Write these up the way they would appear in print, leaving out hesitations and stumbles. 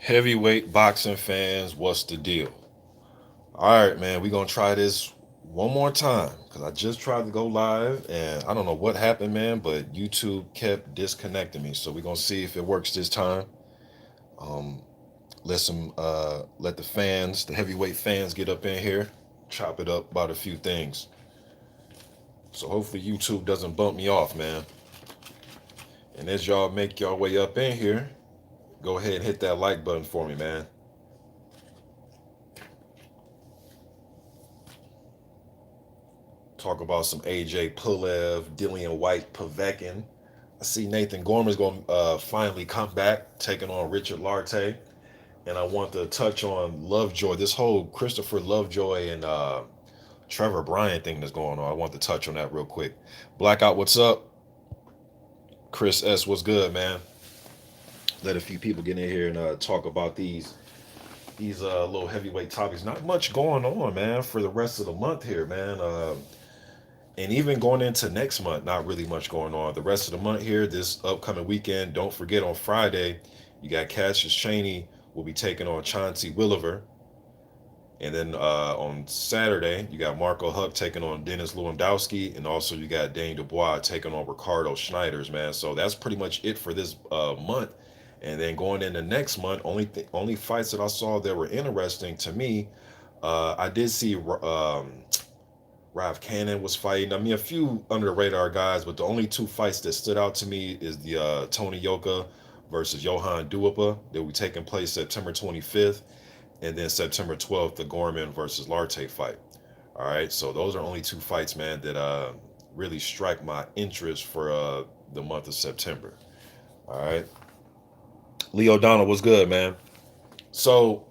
Heavyweight boxing fans, what's the deal? All right, man, we're going to try this one more time because I just tried to go live and I don't know what happened, man, but YouTube kept disconnecting me. So we're going to see if it works this time. Um, let the fans, the heavyweight fans, get up in here, chop it up about a few things. So hopefully YouTube doesn't bump me off, man. And as y'all make your way up in here, go ahead and hit that like button for me, man. Talk about some AJ-Pulev, White, Povetkin. I see Nathan Gorman's going to finally come back, taking on Richard Lartey. And I want to touch on Lovejoy, this whole Christopher Lovejoy and Trevor Bryan thing that's going on. I want to touch on that real quick. Blackout, what's up? Chris S, what's good, man? Let a few people get in here and talk about these little heavyweight topics. Not much going on, man, for the rest of the month here, man. And even going into next month, not really much going on. The rest of the month here, this upcoming weekend, don't forget on Friday, you got Cassius Chaney will be taking on Chauncey Williver. And then on Saturday, you got Marco Huck taking on Dennis Lewandowski. And also you got Dane Dubois taking on Ricardo Schneiders, man. So that's pretty much it for this month. And then going into next month, only fights that I saw that were interesting to me, I did see Rav Cannon was fighting. I mean, a few under the radar guys, but the only two fights that stood out to me is the Tony Yoka versus Johan Duipa that will be taking place September 25th, and then September 12th, the Gorman versus Lartey fight. All right, so those are only two fights, man, that really strike my interest for the month of September. All right, Leo Donald was good, man. So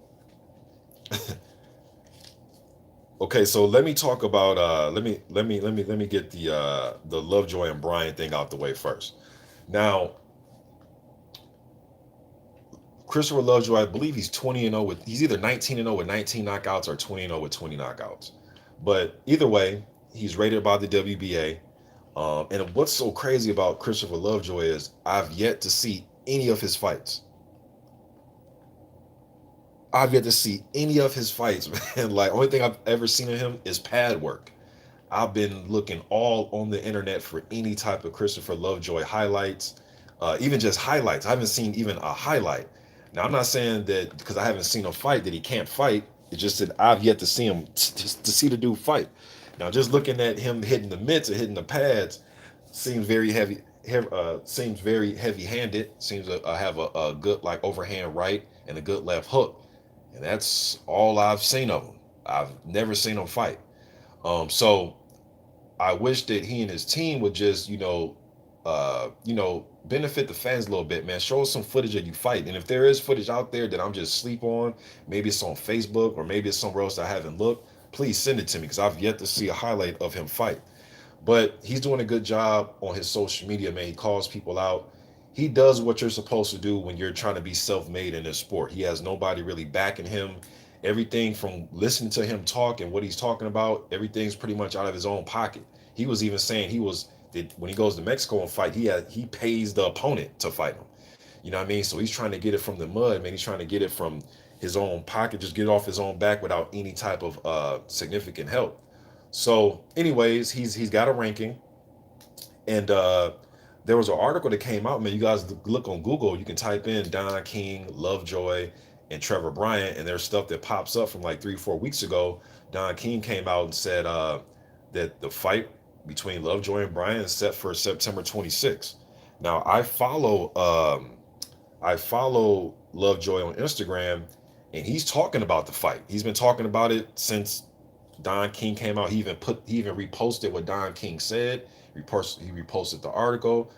okay, so let me talk about let me get the Lovejoy and Bryan thing out the way first. Now, Christopher Lovejoy, I believe he's 20-0 with he's either 19-0 with 19 knockouts or 20-0 with 20 knockouts. But either way, he's rated by the WBA. And what's so crazy about Christopher Lovejoy is I've yet to see any of his fights. I've yet to see any of his fights, man. Like, only thing I've ever seen of him is pad work. I've been looking all on the internet for any type of Christopher Lovejoy highlights, even just highlights. I haven't seen even a highlight. Now, I'm not saying that because I haven't seen him fight that he can't fight. It's just that I've yet to see him to see the dude fight. Now, just looking at him hitting the mitts and hitting the pads seems very heavy. Seems very heavy-handed. Seems to have a good like overhand right and a good left hook, and that's all I've seen of him. I've never seen him fight. So I wish that he and his team would just, benefit the fans a little bit, man. Show us some footage of you fight. And if there is footage out there that I'm just sleep on, maybe it's on Facebook or maybe it's somewhere else that I haven't looked, please send it to me because I've yet to see a highlight of him fight. But he's doing a good job on his social media, man. He calls people out. He does what you're supposed to do when you're trying to be self-made in this sport. He has nobody really backing him. Everything from listening to him talk and what he's talking about, everything's pretty much out of his own pocket. He was even saying that when he goes to Mexico and fight, he pays the opponent to fight him. You know what I mean? So he's trying to get it from the mud, man. He's trying to get it from his own pocket, just get it off his own back without any type of significant help. So, anyways, he's got a ranking, and there was an article that came out, man. You guys look on Google, you can type in Don King, Lovejoy, and Trevor Bryant, and there's stuff that pops up from like 3 4 weeks ago. Don King came out and said that the fight between Lovejoy and Bryant is set for September 26th. Now I follow Lovejoy on Instagram, and he's talking about the fight. He's been talking about it since Don King came out. He even reposted what Don King said. He reposted the article,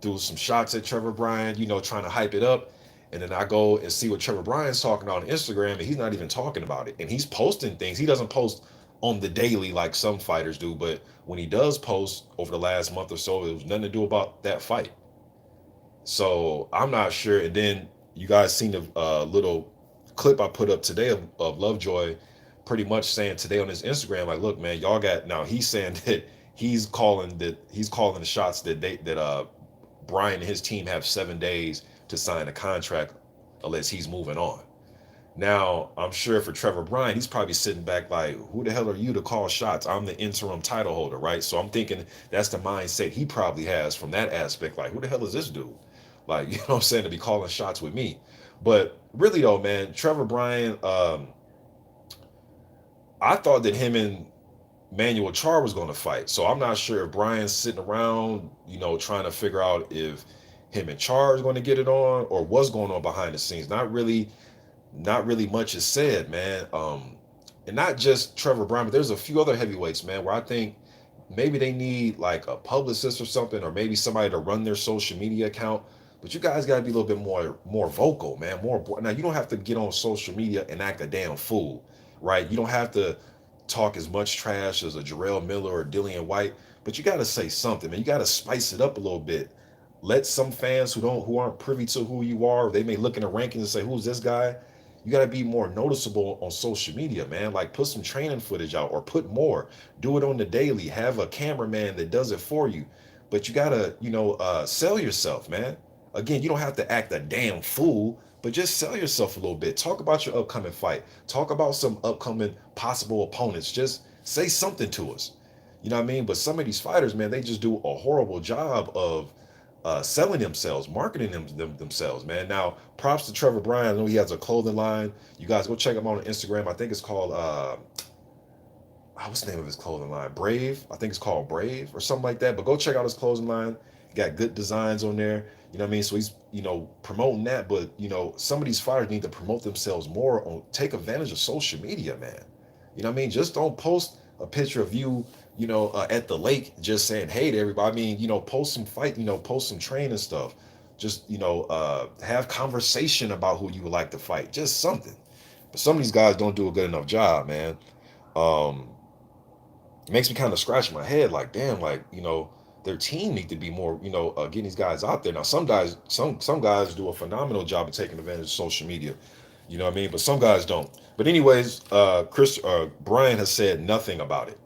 threw some shots at Trevor Bryan, trying to hype it up. And then I go and see what Trevor Bryan's talking about on Instagram, and he's not even talking about it. And he's posting things. He doesn't post on the daily like some fighters do, but when he does post over the last month or so, it was nothing to do about that fight. So I'm not sure. And then you guys seen the little clip I put up today of Lovejoy pretty much saying today on his Instagram, like, look, man, y'all got now he's saying that he's calling the shots that Brian and his team have 7 days to sign a contract unless he's moving on. Now, I'm sure for Trevor Bryan, he's probably sitting back like, who the hell are you to call shots? I'm the interim title holder, right? So I'm thinking that's the mindset he probably has from that aspect. Like, who the hell is this dude? Like, you know what I'm saying, to be calling shots with me. But really though, man, Trevor Bryan, I thought that him and Manuel Char was going to fight. So I'm not sure if Bryan's sitting around, trying to figure out if him and Char is going to get it on or what's going on behind the scenes. Not really much is said, man. And not just Trevor Bryan, but there's a few other heavyweights, man, where I think maybe they need like a publicist or something, or maybe somebody to run their social media account. But you guys got to be a little bit more vocal, man. Now you don't have to get on social media and act a damn fool, right? You don't have to talk as much trash as a Jarrell Miller or Dillian White, but you got to say something, man. You got to spice it up a little bit. Let some fans who aren't privy to who you are, they may look in the rankings and say, "Who's this guy?" You got to be more noticeable on social media, man. Like put some training footage out or put more. Do it on the daily. Have a cameraman that does it for you. But you got to, sell yourself, man. Again, you don't have to act a damn fool, but just sell yourself a little bit. Talk about your upcoming fight. Talk about some upcoming possible opponents. Just say something to us. You know what I mean? But some of these fighters, man, they just do a horrible job of selling themselves, marketing themselves, man. Now, props to Trevor Bryan. I know he has a clothing line. You guys go check him out on Instagram. I think it's called what's the name of his clothing line? Brave. I think it's called Brave or something like that. But go check out his clothing line. He got good designs on there. You know what I mean? So he's, promoting that. But, some of these fighters need to promote themselves more take advantage of social media, man. You know what I mean? Just don't post a picture of you, at the lake, just saying, hey to everybody. I mean, post some fight, post some training stuff. Just, have conversation about who you would like to fight. Just something. But some of these guys don't do a good enough job, man. Um, it makes me kind of scratch my head like, damn, like, their team need to be more, getting these guys out there. Now, some guys do a phenomenal job of taking advantage of social media. You know what I mean? But some guys don't. But anyways, Brian has said nothing about it.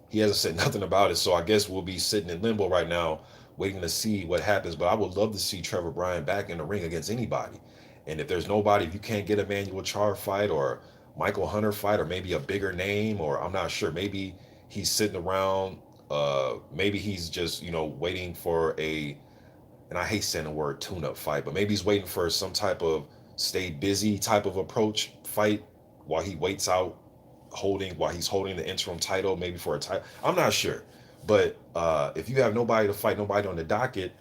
He hasn't said nothing about it. So I guess we'll be sitting in limbo right now, waiting to see what happens. But I would love to see Trevor Bryan back in the ring against anybody. And if there's nobody, if you can't get a Manuel Char fight or Michael Hunter fight or maybe a bigger name, or I'm not sure, maybe he's sitting around, maybe he's just, waiting for and I hate saying the word tune-up fight, but maybe he's waiting for some type of stay busy type of approach fight while he waits out while he's holding the interim title, maybe for a title. I'm not sure. But if you have nobody to fight, nobody on the docket,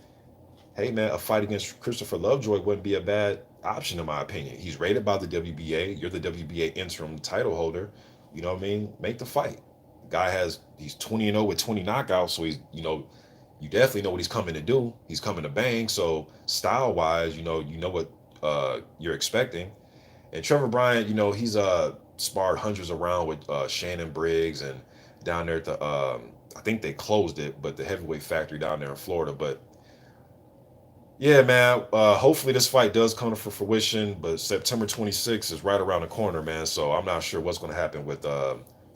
hey man, a fight against Christopher Lovejoy wouldn't be a bad option in my opinion. He's rated by the WBA. You're the WBA interim title holder. You know what I mean? Make the fight. The guy he's 20-0 with 20 knockouts, so he's, you definitely know what he's coming to do. He's coming to bang. So style wise, you know what you're expecting. And Trevor Bryan, he's sparred hundreds around with Shannon Briggs and down there at the I think they closed it, but the heavyweight factory down there in Florida. But yeah, man, hopefully this fight does come to fruition. But September 26th is right around the corner, man. So I'm not sure what's going to happen with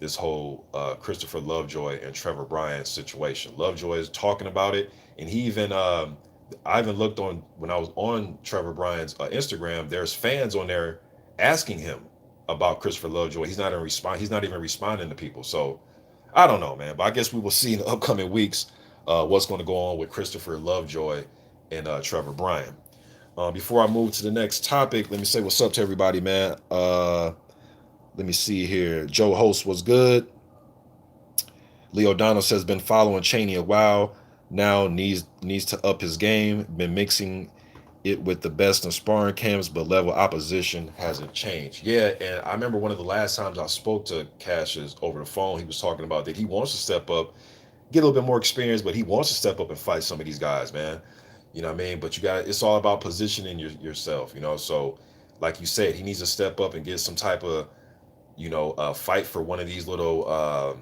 this whole Christopher Lovejoy and Trevor Bryan situation. Lovejoy is talking about it, and he even I even looked on when I was on Trevor Bryan's Instagram. There's fans on there asking him about Christopher Lovejoy. He's not even responding to people. So I don't know, man. But I guess we will see in the upcoming weeks what's going to go on with Christopher Lovejoy and Trevor Bryan. Before I move to the next topic, let me say what's up to everybody, man. Let me see here. Joe Host was good. Leo Donald says been following Cheney a while. Now needs to up his game. Been mixing it with the best in sparring camps, but level opposition hasn't changed. Yeah, and I remember one of the last times I spoke to Cassius over the phone, he was talking about that he wants to step up, get a little bit more experience, but he wants to step up and fight some of these guys, man. You know what I mean? But it's all about positioning yourself, So like you said, he needs to step up and get some type of, fight for one of these little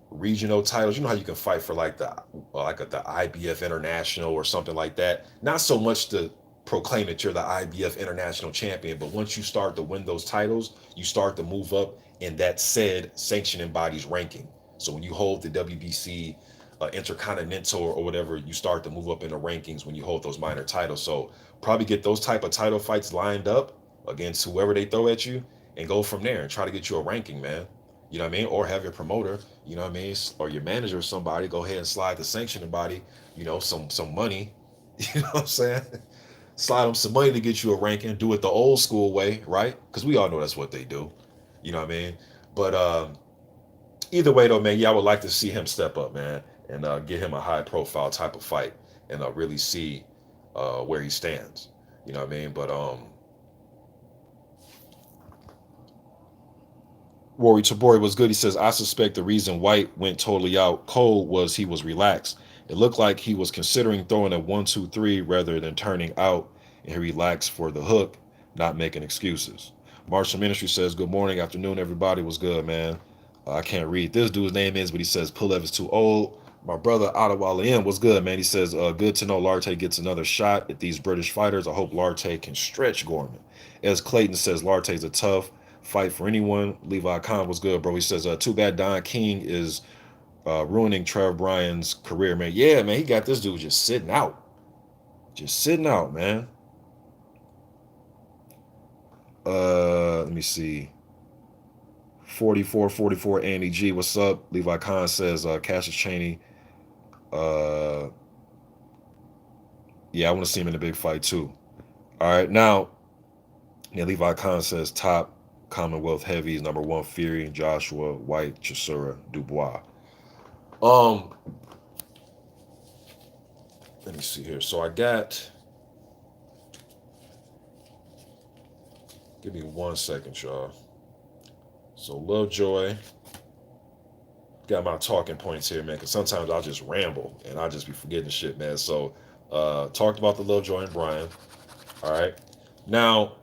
regional titles. You know how you can fight for like the IBF International or something like that. Not so much to proclaim that you're the IBF International Champion, but once you start to win those titles, you start to move up in that said sanctioning body's ranking. So when you hold the WBC Intercontinental or whatever, you start to move up in the rankings when you hold those minor titles. So probably get those type of title fights lined up against whoever they throw at you and go from there and try to get you a ranking, man. You know what I mean? Or have your promoter, you know what I mean, or your manager or somebody go ahead and slide the sanctioning body, some money. You know what I'm saying? Slide them some money to get you a ranking. Do it the old school way, right? Because we all know that's what they do. You know what I mean? But either way, though, man, yeah, I would like to see him step up, man, and get him a high profile type of fight and really see where he stands. You know what I mean? But Rory Tabori was good. He says, I suspect the reason White went totally out cold was he was relaxed. It looked like he was considering throwing a 1-2-3 rather than turning out, and he relaxed for the hook, not making excuses. Martial Ministry says, good morning, afternoon, everybody. Was good, man. I can't read this dude's name is, but he says Pulev is too old. My brother Ottawa M was good, man. He says, good to know Lartey gets another shot at these British fighters. I hope Lartey can stretch Gorman. As Clayton says, Lartey's a tough fight for anyone. Levi Khan was good, bro. He says, too bad Don King is ruining Trev Bryan's career, man. Yeah, man, he got this dude just sitting out. Just sitting out, man. Let me see. 44 Andy G. What's up? Levi Khan says, Cassius Chaney. Uh, yeah, I want to see him in a big fight too. All right, now, yeah, Levi Khan says top Commonwealth heavies, number one Fury, Joshua, White, Chisora, Dubois. Um, let me see here. So I got. Give me 1 second, y'all. So Lovejoy. Got my talking points here, man, because sometimes I'll just ramble and I'll just be forgetting shit, man. So talked about the Lovejoy and Bryan. All right. Now,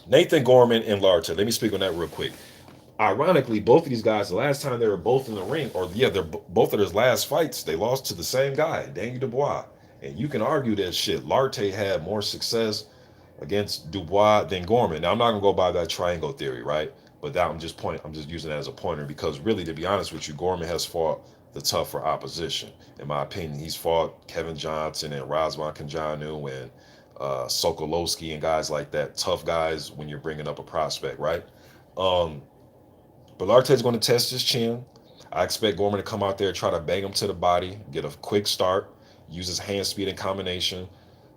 Nathan Gorman and Lartey. Let me speak on that real quick. Ironically, both of these guys, the last time they were both in the ring, or yeah, they're both of their last fights, they lost to the same guy, Daniel Dubois. And you can argue that shit. Lartey had more success against Dubois than Gorman. Now I'm not gonna go by that triangle theory, right? But that I'm just using that as a pointer because really, to be honest with you, Gorman has fought the tougher opposition. In my opinion, he's fought Kevin Johnson and Razvan Kanjanu and Sokolowski and guys like that, tough guys when you're bringing up a prospect, right? Um, but Lartey's going to test his chin. I expect Gorman to come out there, try to bang him to the body, get a quick start, use his hand speed and combination.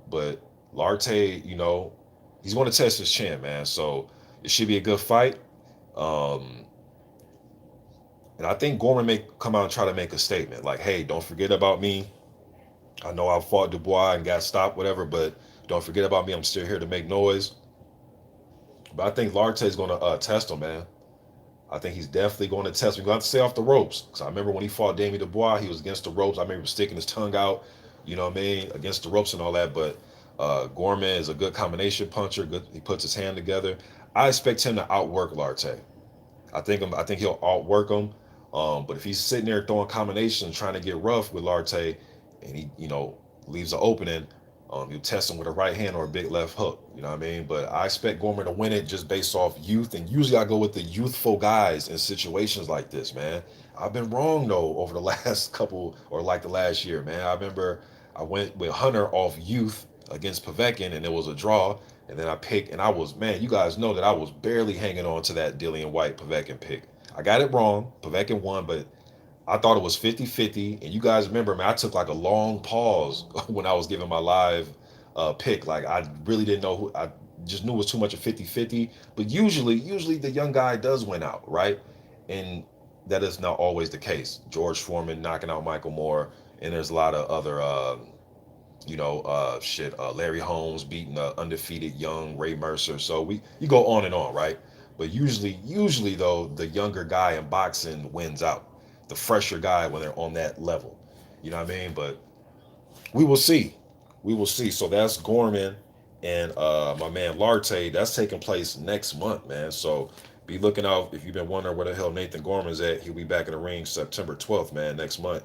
But Lartey, he's going to test his chin, man. So it should be a good fight. Um, and I think Gorman may come out and try to make a statement like, hey, don't forget about me. I know I fought Dubois and got stopped, whatever, but don't forget about me. I'm still here to make noise. But I think Lartey's going to test him, man. I think he's definitely going to test him. He's going to have to stay off the ropes. Because I remember when he fought Damien Dubois, he was against the ropes. I remember sticking his tongue out, you know what I mean, against the ropes and all that. But Gorman is a good combination puncher. Good, he puts his hand together. I expect him to outwork Lartey. I think he'll outwork him. But if he's sitting there throwing combinations, trying to get rough with Lartey, and he, leaves an opening, you test him with a right hand or a big left hook. You know what I mean? But I expect Gorman to win it just based off youth. And usually I go with the youthful guys in situations like this, man. I've been wrong though over the last couple or like the last year, man. I remember I went with Hunter off youth against Povetkin and it was a draw. And then I picked, and I was, man, you guys know that I was barely hanging on to that Dillian-Whyte Povetkin pick. I got it wrong. Povetkin won, but I thought it was 50-50. And you guys remember, man, I took like a long pause when I was giving my live pick. Like, I really didn't know who, I just knew it was too much of 50-50. But usually the young guy does win out, right? And that is not always the case. George Foreman knocking out Michael Moore. And there's a lot of other, Larry Holmes beating the undefeated young Ray Mercer. So you go on and on, right? But usually though, the younger guy in boxing wins out. The fresher guy when they're on that level. You know what I mean? But we will see. We will see. So that's Gorman and my man Lartey. That's taking place next month, man. So be looking out if you've been wondering where the hell Nathan Gorman's at. He'll be back in the ring September 12th, man, next month.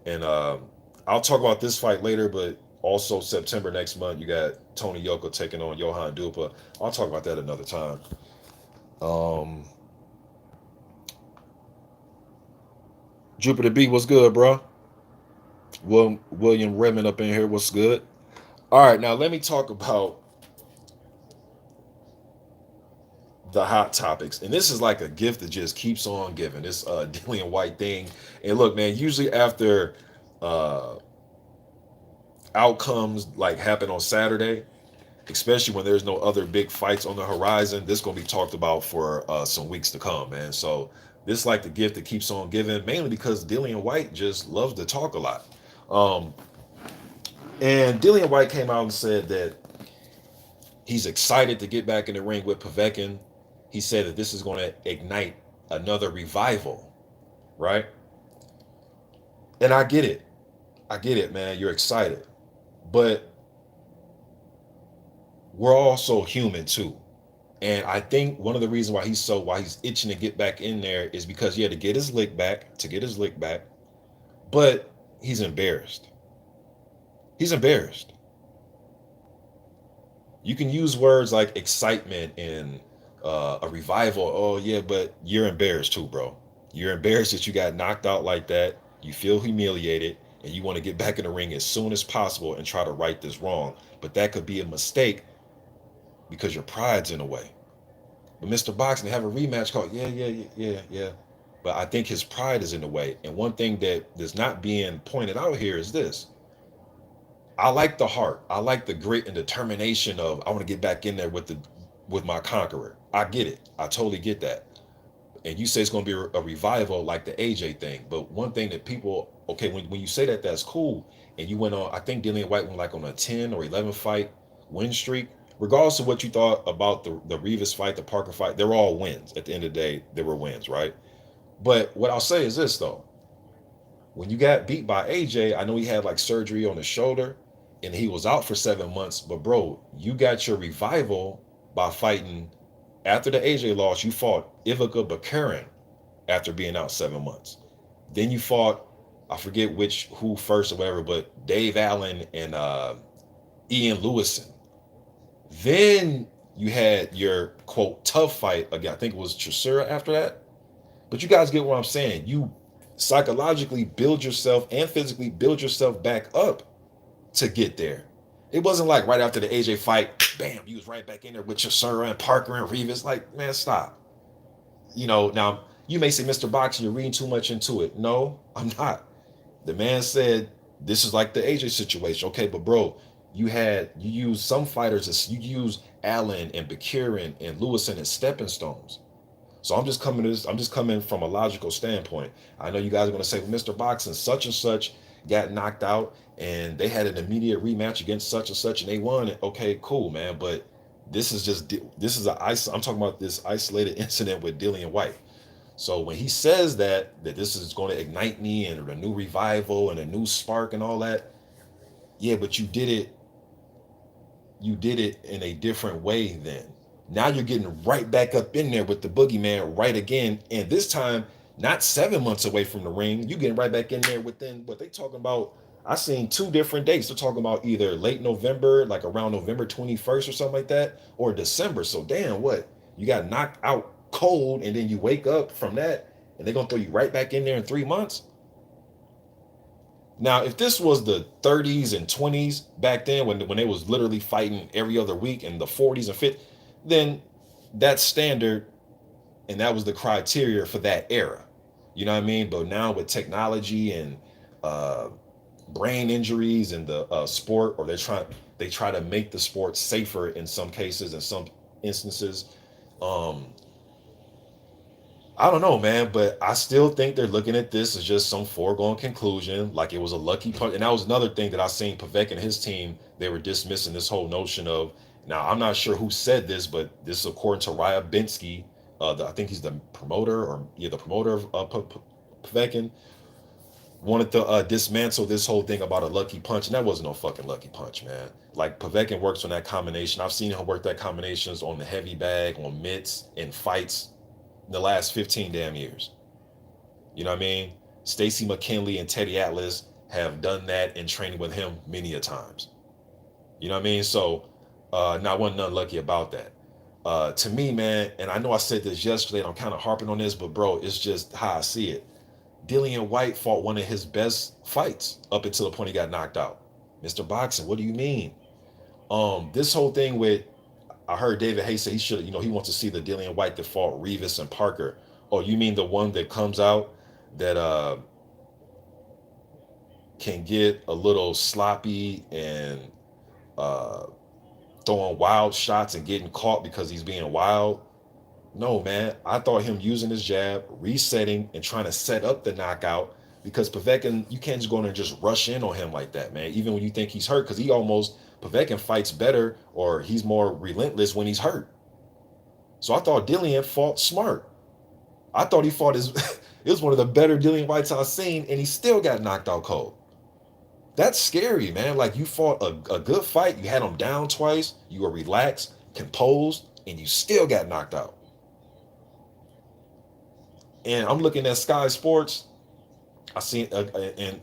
And I'll talk about this fight later, but also September next month, you got Tony Yoka taking on Johan Dupa. I'll talk about that another time. Um, Jupiter B, what's good, bro? William Redmond up in here, what's good? All right, now let me talk about the hot topics, and this is like a gift that just keeps on giving. This Dillian White thing, and look, man, usually after uh, outcomes like happen on Saturday, especially when there's no other big fights on the horizon, this is gonna be talked about for some weeks to come, man. So this is like the gift that keeps on giving, mainly because Dillian White just loves to talk a lot. Um, and Dillian White came out and said that he's excited to get back in the ring with Povetkin. He said that this is going to ignite another revival, right? And I get it. I get it, man. You're excited. But we're also human too. And I think one of the reasons why he's itching to get back in there is because he had to get his lick back, but he's embarrassed. He's embarrassed. You can use words like excitement and a revival. Oh yeah, but you're embarrassed too, bro. You're embarrassed that you got knocked out like that. You feel humiliated, and you want to get back in the ring as soon as possible and try to right this wrong. But that could be a mistake because your pride's in the way. But Mr. Boxing, they have a rematch called. Yeah. But I think his pride is in the way. And one thing that is not being pointed out here is this. I like the heart. I like the grit and determination of I want to get back in there with my conqueror. I get it. I totally get that. And you say it's going to be a revival like the AJ thing. But one thing that people, okay, when you say that, that's cool. And you went on, I think Dillian White went like on a 10 or 11 fight win streak. Regardless of what you thought about the Rivas fight, the Parker fight, they were all wins. At the end of the day, they were wins, right? But what I'll say is this, though. When you got beat by AJ, I know he had like surgery on his shoulder and he was out for 7 months. But bro, you got your revival by fighting after the AJ loss. You fought Ivica Bakarin after being out 7 months. Then you fought, I forget who first or whatever, but Dave Allen and Ian Lewison. Then you had your quote tough fight again. I think it was Chisora after that. But you guys get what I'm saying. You psychologically build yourself and physically build yourself back up to get there. It wasn't like right after the AJ fight, bam, you was right back in there with Chisora and Parker and Rivas. Like, man, stop. Now you may say, Mr. Boxing, you're reading too much into it. No, I'm not. The man said this is like the AJ situation. Okay, but bro, you use some fighters as you use Allen and Bakirin and Lewison as stepping stones. So I'm just coming from a logical standpoint. I know you guys are going to say, well, Mr. Boxing, such and such got knocked out and they had an immediate rematch against such and such and they won it. Okay, cool, man. But I'm talking about this isolated incident with Dillian White. So when he says that this is going to ignite me and a new revival and a new spark and all that, yeah, but you did it in a different way then. Now you're getting right back up in there with the boogeyman right again. And this time, not 7 months away from the ring, you getting right back in there within what they talking about. I seen 2 different dates. They're talking about either late November, like around November 21st or something like that, or December. So damn, what? You got knocked out cold and then you wake up from that and they're going to throw you right back in there in 3 months? Now, if this was the 30s and 20s back then when they was literally fighting every other week in the 40s and 50s, then that's standard and that was the criteria for that era. You know what I mean? But now with technology and brain injuries in the sport, or they try to make the sport safer in some cases, in some instances. I don't know, man, but I still think they're looking at this as just some foregone conclusion, like it was a lucky punch. And that was another thing that I seen Povetkin and his team, they were dismissing this whole notion of, now I'm not sure who said this, but this is according to Raya Binsky, I think he's the promoter, the promoter of Povetkin, wanted to dismantle this whole thing about a lucky punch, and that wasn't no fucking lucky punch, man. Like Povetkin works on that combination. I've seen him work that combinations on the heavy bag, on mitts, in fights the last 15 damn years. You know what I mean? Stacy McKinley and Teddy Atlas have done that in training with him many a times. You know what I mean? So not one unlucky about that. To me, man, and I know I said this yesterday and I'm kind of harping on this, but bro, it's just how I see it. Dillian White fought one of his best fights up until the point he got knocked out. Mr. Boxing, what do you mean? This whole thing with I heard David Hayes say he should, he wants to see the Dillian White that fought Rivas and Parker. Oh, you mean the one that comes out that can get a little sloppy and uh, throwing wild shots and getting caught because he's being wild? No, man. I thought him using his jab, resetting, and trying to set up the knockout because Povetkin, you can't just go in there and just rush in on him like that, man. Even when you think he's hurt, because Povetkin fights better or he's more relentless when he's hurt. So I thought Dillian fought smart. I thought he fought his, it was one of the better Dillian Whites I've seen, and he still got knocked out cold. That's scary, man. Like you fought a good fight, you had him down twice, you were relaxed, composed, and you still got knocked out. And I'm looking at Sky Sports. I seen in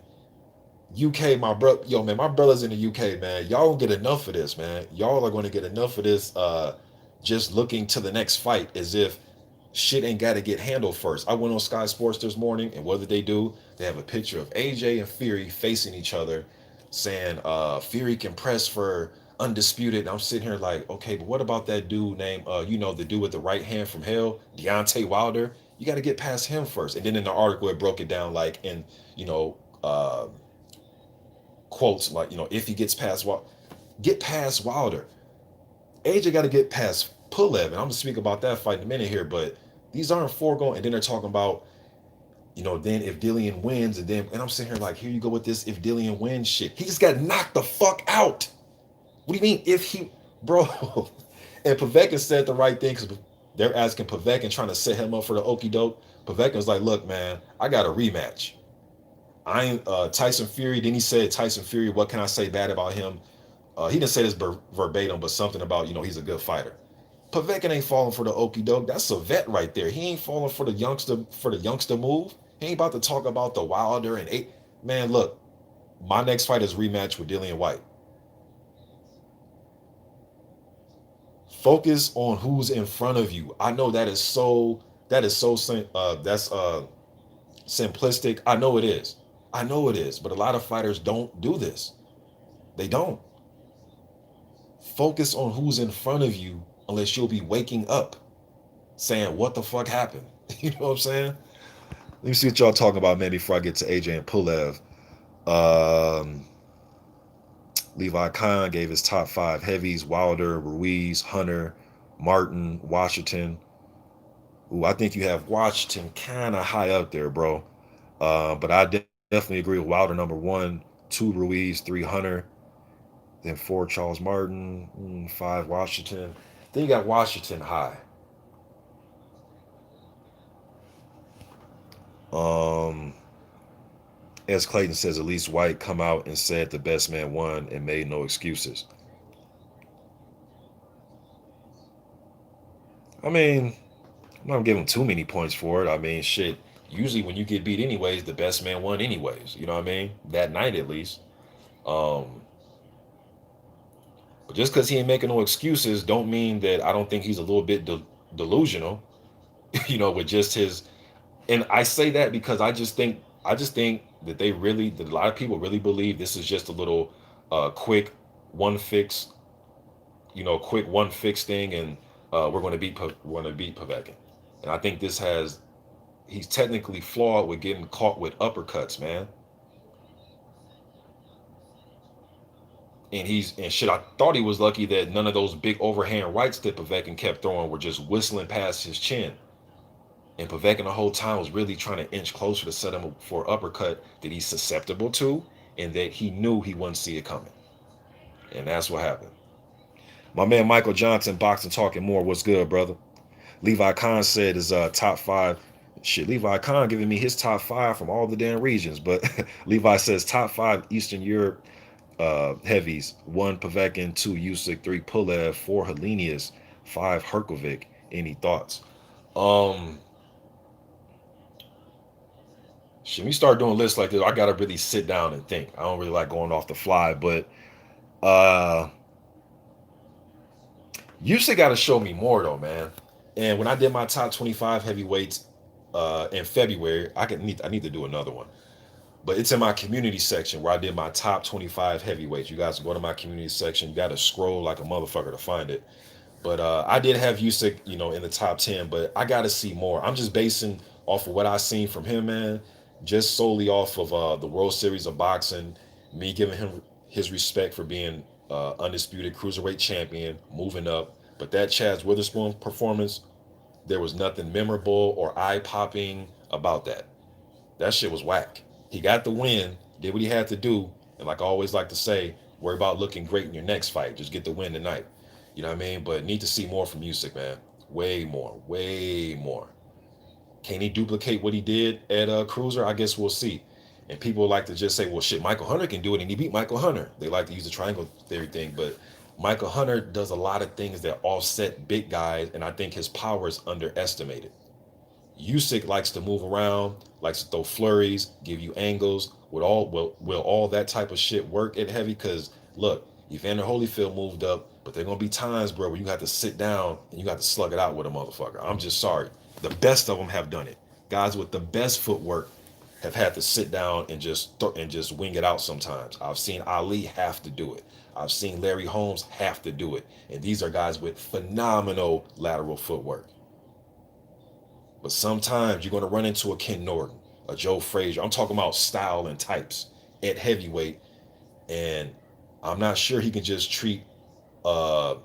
UK, my brother, yo man, my brothers in the UK, man, y'all don't get enough of this, man. Y'all are going to get enough of this. Just looking to the next fight as if shit ain't got to get handled first. I went on Sky Sports this morning, and what did they do? They have a picture of AJ and Fury facing each other, saying Fury can press for undisputed. And I'm sitting here like, okay, but what about that dude named, the dude with the right hand from hell, Deontay Wilder? You got to get past him first. And then in the article, it broke it down like in, quotes like, if he gets past get past Wilder. AJ got to get past Pulev, and I'm gonna speak about that fight in a minute here. But these aren't foregone. And then they're talking about, then if Dillian wins, and I'm sitting here like, here you go with this if Dillian wins shit. He just got knocked the fuck out. What do you mean if he, bro? And Povetkin said the right thing because they're asking Povetkin, trying to set him up for the okie doke. Povetkin's like, look, man, I got a rematch. I ain't Tyson Fury. Then he said, Tyson Fury, what can I say bad about him? He didn't say this verbatim, but something about, he's a good fighter. Povetkin ain't falling for the okie doke. That's a vet right there. He ain't falling for the youngster move. He ain't about to talk about the Wilder and eight. Man, look, my next fight is rematch with Dillian White. Focus on who's in front of you. I know that's simplistic. I know it is. I know it is. But a lot of fighters don't do this. They don't. Focus on who's in front of you unless you'll be waking up saying, what the fuck happened? You know what I'm saying? Let me see what y'all talking about, man, before I get to AJ and Pulev. Levi Khan gave his top 5 heavies: Wilder, Ruiz, Hunter, Martin, Washington. Ooh, I think you have Washington kind of high up there, bro. But I definitely agree with Wilder number 1, 2 Ruiz, 3 Hunter, then 4 Charles Martin, 5 Washington. Then you got Washington high. As Clayton says, at least White come out and said the best man won and made no excuses. I mean, I'm not giving too many points for it. I mean, shit. Usually when you get beat anyways, the best man won anyways. You know what I mean? That night at least. Um, but just because he ain't making no excuses, don't mean that I don't think he's a little bit delusional. With just his. And I say that because I just think that a lot of people really believe this is just a little quick one fix, quick one fix thing, and we're going to beat Povetkin. And I think he's technically flawed with getting caught with uppercuts, man. And shit, I thought he was lucky that none of those big overhand rights that Povetkin kept throwing were just whistling past his chin. And Povetkin the whole time was really trying to inch closer to set him up for an uppercut that he's susceptible to, and that he knew he wouldn't see it coming. And that's what happened. My man Michael Johnson, Boxing Talking More. What's good, brother? Levi Khan said his top 5. Shit, Levi Khan giving me his top 5 from all the damn regions. But Levi says top 5 Eastern Europe heavies: 1 Povetkin, 2 Usyk, 3 Pulev, 4 Helenius, 5 Herkovic. Any thoughts? Should we start doing lists like this? I gotta really sit down and think. I don't really like going off the fly, but Usyk got to show me more though, man. And when I did my top 25 heavyweights in February, I need to do another one. But it's in my community section where I did my top 25 heavyweights. You guys go to my community section. You got to scroll like a motherfucker to find it. But I did have Usyk, in the top 10, but I got to see more. I'm just basing off of what I seen from him, man, just solely off of the World Series of Boxing, me giving him his respect for being undisputed cruiserweight champion, moving up. But that Chaz Witherspoon performance, there was nothing memorable or eye-popping about that. That shit was whack. He got the win, did what he had to do, and like I always like to say, worry about looking great in your next fight. Just get the win tonight. You know what I mean? But need to see more from Usyk, man. Way more, way more. Can he duplicate what he did at Cruiser? I guess we'll see. And people like to just say, well, shit, Michael Hunter can do it, and he beat Michael Hunter. They like to use the triangle theory thing, but Michael Hunter does a lot of things that offset big guys, and I think his power is underestimated. Usyk likes to move around, likes to throw flurries, give you angles. Will all that type of shit work at heavy? Because look, Evander Holyfield moved up, but there gonna be times, bro, where you have to sit down and you got to slug it out with a motherfucker. I'm just sorry. The best of them have done it. Guys with the best footwork have had to sit down and just wing it out sometimes. I've seen Ali have to do it. I've seen Larry Holmes have to do it. And these are guys with phenomenal lateral footwork. But sometimes you're going to run into a Ken Norton, a Joe Frazier. I'm talking about style and types at heavyweight. And I'm not sure he can just treat uh,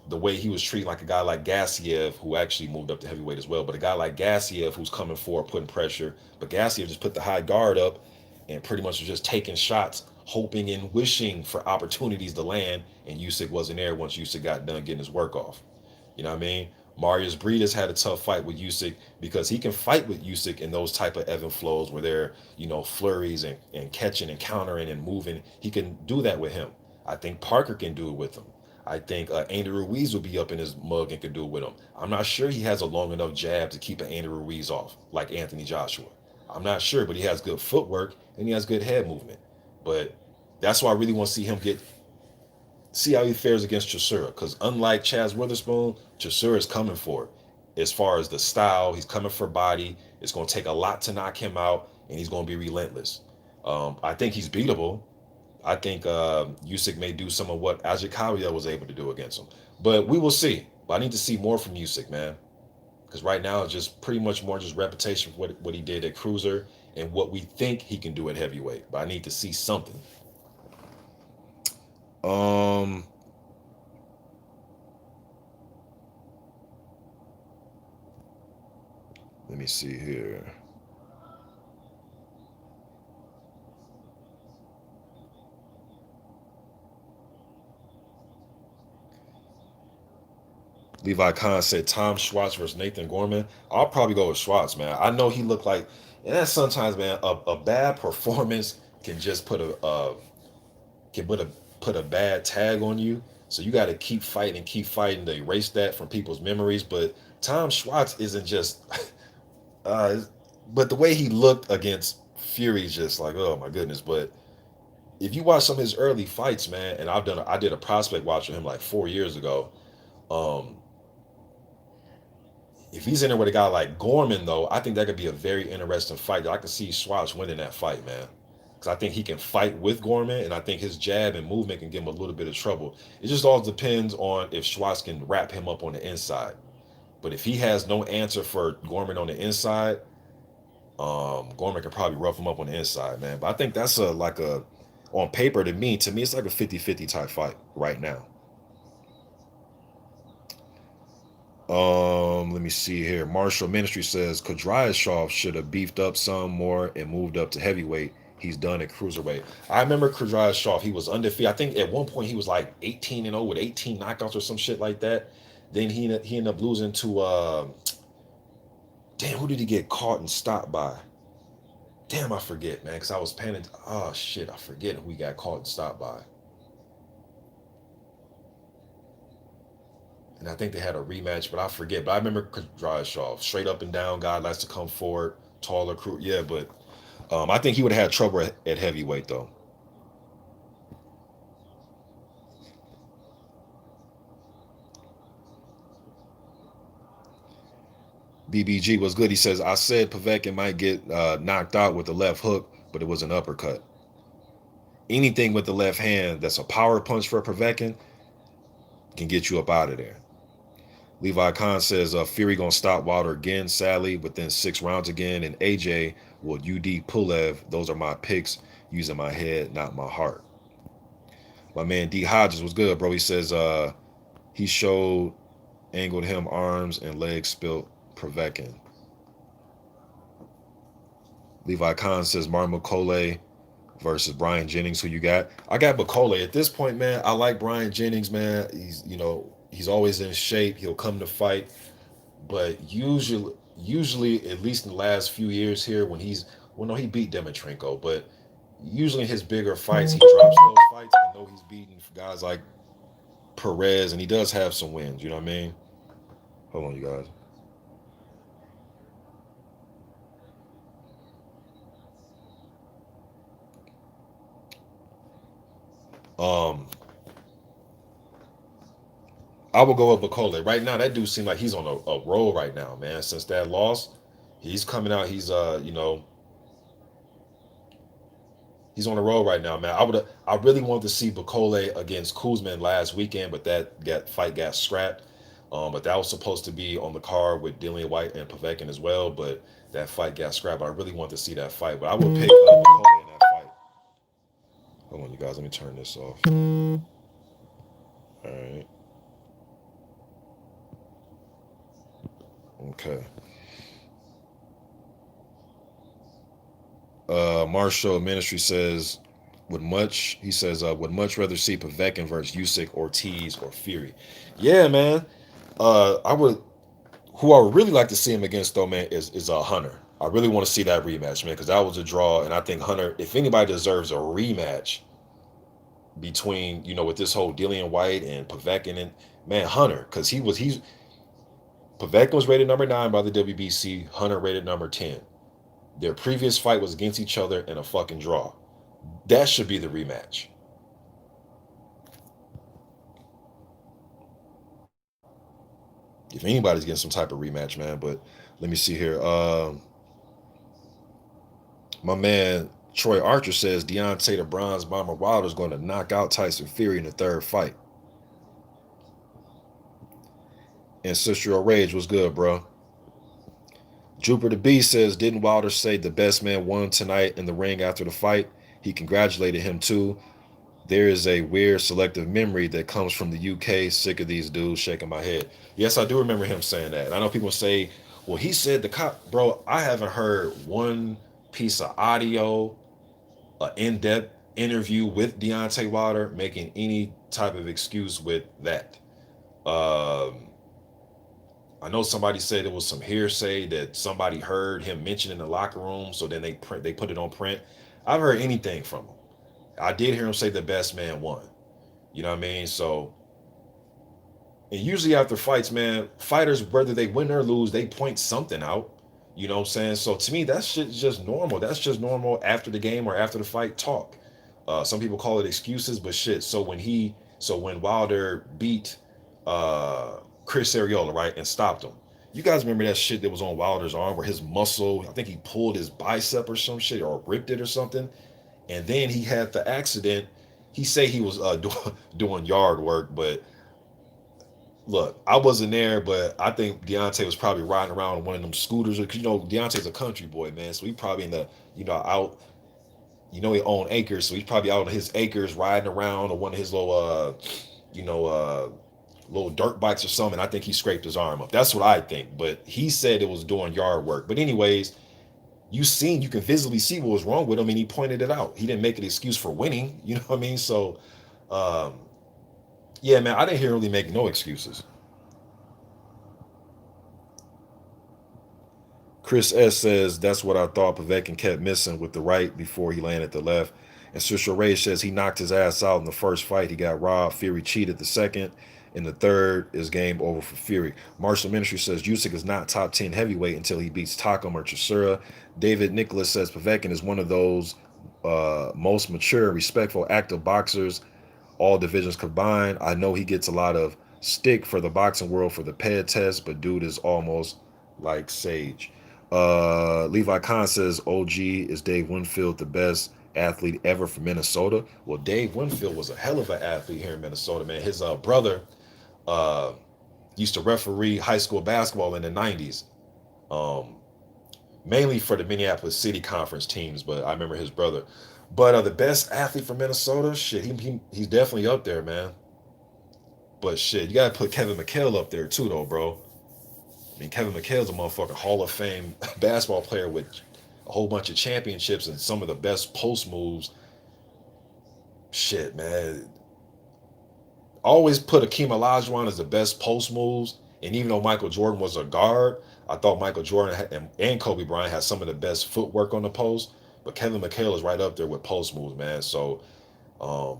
the way he was treating like a guy like Gassiev, who actually moved up to heavyweight as well. But a guy like Gassiev who's coming forward, putting pressure. But Gassiev just put the high guard up and pretty much was just taking shots, hoping and wishing for opportunities to land. And Usyk wasn't there once Usyk got done getting his work off. You know what I mean? Marius Breedis had a tough fight with Usyk because he can fight with Usyk in those type of ebb and flows where they're, flurries and catching and countering and moving. He can do that with him. I think Parker can do it with him. I think Andy Ruiz will be up in his mug and can do it with him. I'm not sure he has a long enough jab to keep an Andy Ruiz off like Anthony Joshua. I'm not sure, but he has good footwork and he has good head movement. But that's why I really want to see how he fares against Chisora. Because unlike Chaz Witherspoon, Chisora is coming for it. As far as the style, he's coming for body. It's going to take a lot to knock him out, and he's going to be relentless. I think he's beatable. I think Usyk may do some of what AJ-Pulev was able to do against him. But we will see. But I need to see more from Usyk, man. Because right now it's just pretty much more just repetition of what he did at Cruiser and what we think he can do at heavyweight. But I need to see something. Um, Let me see here. Levi Khan said Tom Schwartz versus Nathan Gorman. I'll probably go with Schwartz, man. I know he looked like, and that's sometimes, man, a bad performance can just can put a bad tag on you. So you got to keep fighting to erase that from people's memories. But Tom Schwartz isn't just, uh, but the way he looked against Fury is just like, oh my goodness. But if you watch some of his early fights, man, and I did a prospect watch with him like 4 years ago. Um, if he's in there with a guy like Gorman, though, I think that could be a very interesting fight. I could see Schwartz winning that fight, man. Because I think he can fight with Gorman, and I think his jab and movement can give him a little bit of trouble. It just all depends on if Schwartz can wrap him up on the inside. But if he has no answer for Gorman on the inside, Gorman can probably rough him up on the inside, man. But I think that's on paper to me, it's like a 50-50 type fight right now. Let me see here. Marshall Ministry says Kudryashov should have beefed up some more and moved up to heavyweight. He's done at cruiserweight. I remember Kudryashov. He was undefeated. I think at one point he was like 18-0 with 18 knockouts or some shit like that. Then he ended up losing to damn, who did he get caught and stopped by? Damn, I forget, man. Because I was paying. Oh shit, I forget who he got caught and stopped by. And I think they had a rematch, but I forget. But I remember Kudryashov, straight up and down guy, likes to come forward, taller crew. Yeah, but I think he would have had trouble at heavyweight though. BBG was good. He says, I said Povetkin might get knocked out with the left hook, but it was an uppercut. Anything with the left hand that's a power punch for Povetkin can get you up out of there. Levi Khan says Fury gonna stop Wilder again, sadly, within 6 rounds again. And AJ will UD Pulev. Those are my picks using my head, not my heart. My man D Hodges was good, bro. He says he showed angled him arms and legs spilt Povetkin. Levi Khan says Martin McCauley versus Brian Jennings. Who you got? I got McCauley. At this point, man, I like Brian Jennings, man. He's always in shape. He'll come to fight, but usually, at least in the last few years here, when no, he beat Demetrenko, but usually in his bigger fights, he drops those fights. I know he's beaten guys like Perez, and he does have some wins. You know what I mean? Hold on, you guys. Um, I will go with Bacole. Right now, that dude seems like he's on a roll right now, man. Since that loss, he's coming out. He's on a roll right now, man. I really wanted to see Bacole against Kuzman last weekend, but that fight got scrapped. But that was supposed to be on the card with Dillian White and Povetkin as well, but that fight got scrapped. I really want to see that fight, but I would pick Bacole in that fight. Hold on, you guys. Let me turn this off. All right. Okay. Marshall Ministry says would much rather see Povetkin versus Usyk, Ortiz, or Fury. Yeah, man. I would. Who I would really like to see him against though, man, is Hunter. I really want to see that rematch, man, because that was a draw, and I think Hunter, if anybody deserves a rematch between with this whole Dillian White and Povetkin, and man, Hunter, because he's Povetkin was rated number 9 by the WBC, Hunter rated number 10. Their previous fight was against each other in a fucking draw. That should be the rematch. If anybody's getting some type of rematch, man. But let me see here. My man Troy Archer says Deontay the Bronze Bomber Wilder is going to knock out Tyson Fury in the third fight. Ancestral Rage was good, bro. Jupiter B says, didn't Wilder say the best man won tonight in the ring after the fight? He congratulated him too. There is a weird selective memory that comes from the UK. Sick of these dudes shaking my head. Yes, I do remember him saying that. And I know people say, well, he said the cop, bro, I haven't heard one piece of audio, an in-depth interview with Deontay Wilder making any type of excuse with that. Um, I know somebody said it was some hearsay that somebody heard him mention in the locker room, so then they put it on print. I've heard anything from him. I did hear him say the best man won. You know what I mean? So, and usually after fights, man, fighters, whether they win or lose, they point something out. You know what I'm saying? So to me, that shit's just normal. That's just normal after the game or after the fight talk. Some people call it excuses, but shit. So when Wilder beat Chris Arreola, right, and stopped him. You guys remember that shit that was on Wilder's arm where his muscle, I think he pulled his bicep or some shit or ripped it or something. And then he had the accident. He say he was doing yard work, but look, I wasn't there, but I think Deontay was probably riding around on one of them scooters. Because Deontay's a country boy, man, so he probably in the out. He owned acres, so he's probably out on his acres riding around on one of his little little dirt bikes or something. I think he scraped his arm up. That's what I think. But he said it was doing yard work. But anyways, you can visibly see what was wrong with him, and he pointed it out. He didn't make an excuse for winning. You know what I mean? So, um, yeah, man, I didn't hear him really make no excuses. Chris S says that's what I thought Povetkin kept missing with the right before he landed the left. And Cicero Reyes says he knocked his ass out in the first fight. He got robbed. Fury cheated the second. In the third is game over for Fury. Marshall Ministry says Usyk is not top 10 heavyweight until he beats Takam or Chisora. David Nicholas says Povetkin is one of those most mature, respectful, active boxers, all divisions combined. I know he gets a lot of stick for the boxing world for the ped test, but dude is almost like Sage. Levi Khan says OG is Dave Winfield the best athlete ever from Minnesota. Well, Dave Winfield was a hell of an athlete here in Minnesota, man. His brother, uh, used to referee high school basketball in the 90s, um, mainly for the Minneapolis City Conference teams, but I remember his brother. But the best athlete from Minnesota, shit, he's definitely up there, man. But shit, you gotta put Kevin McHale up there too, though, bro. I mean, Kevin McHale's a motherfucking Hall of Fame basketball player with a whole bunch of championships and some of the best post moves. Shit, man. Always put Akeem Olajuwon as the best post moves. And even though Michael Jordan was a guard, I thought Michael Jordan and Kobe Bryant had some of the best footwork on the post. But Kevin McHale is right up there with post moves, man. So um,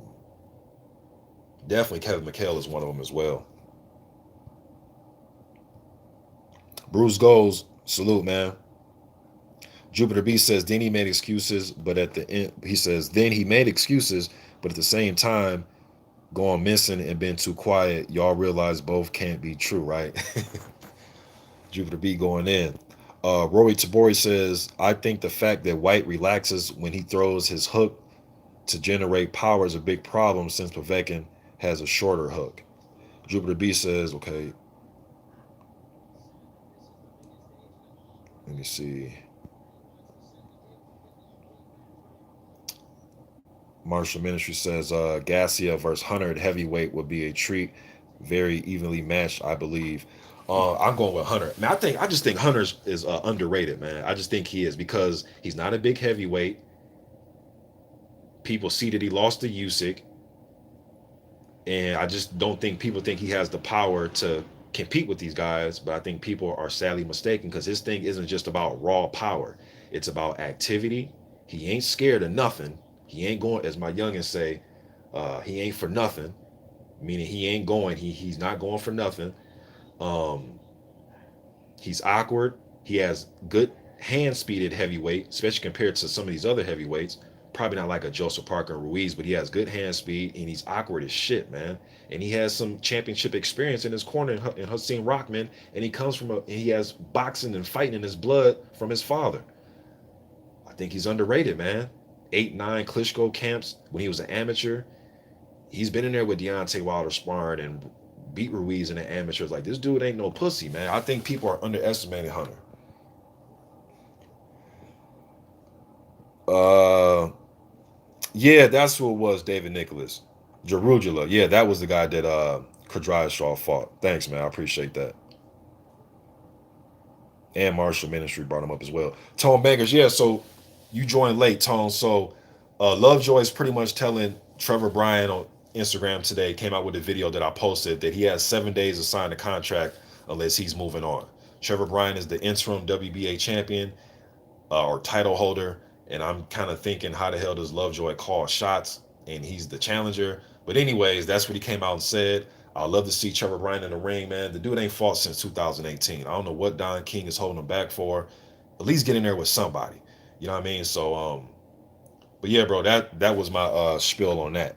definitely Kevin McHale is one of them as well. Bruce goes, salute, man. Jupiter B says, then he made excuses, but at the end, he says, then he made excuses, but at the same time, going missing and been too quiet. Y'all realize both can't be true, right? Jupiter B going in. Rory Tabori says, I think the fact that White relaxes when he throws his hook to generate power is a big problem since Povetkin has a shorter hook. Jupiter B says, okay, let me see. Marshall Ministry says Garcia versus Hunter at heavyweight would be a treat. Very evenly matched, I believe. I'm going with Hunter. Man, I just think Hunter is underrated, man. I just think he is because he's not a big heavyweight. People see that he lost to Usyk, and I just don't think people think he has the power to compete with these guys. But I think people are sadly mistaken because his thing isn't just about raw power; it's about activity. He ain't scared of nothing. He ain't going, as my youngins say, he ain't for nothing. Meaning he ain't going. He's not going for nothing. Um, he's awkward. He has good hand speed at heavyweight, especially compared to some of these other heavyweights. Probably not like a Joseph Parker Ruiz, but he has good hand speed and he's awkward as shit, man. And he has some championship experience in his corner in Hussein Rockman, and he has boxing and fighting in his blood from his father. I think he's underrated, man. 8, 9 Klitschko camps when he was an amateur. He's been in there with Deontay Wilder sparring and beat Ruiz in the amateurs. Like, this dude ain't no pussy, man. I think people are underestimating Hunter. Uh, yeah, that's who it was, David Nicholas. Jerugula. Yeah, that was the guy that Shaw fought. Thanks, man. I appreciate that. And Marshall Ministry brought him up as well. Tone Bangers, yeah, so you joined late, Tone. So Lovejoy is pretty much telling Trevor Bryan on Instagram today, came out with a video that I posted, that he has 7 days to sign the contract unless he's moving on. Trevor Bryan is the interim WBA champion or title holder. And I'm kind of thinking, how the hell does Lovejoy call shots? And he's the challenger. But anyways, that's what he came out and said. I'd love to see Trevor Bryan in the ring, man. The dude ain't fought since 2018. I don't know what Don King is holding him back for. At least get in there with somebody. You know what I mean? So, but yeah, bro, that was my spiel on that.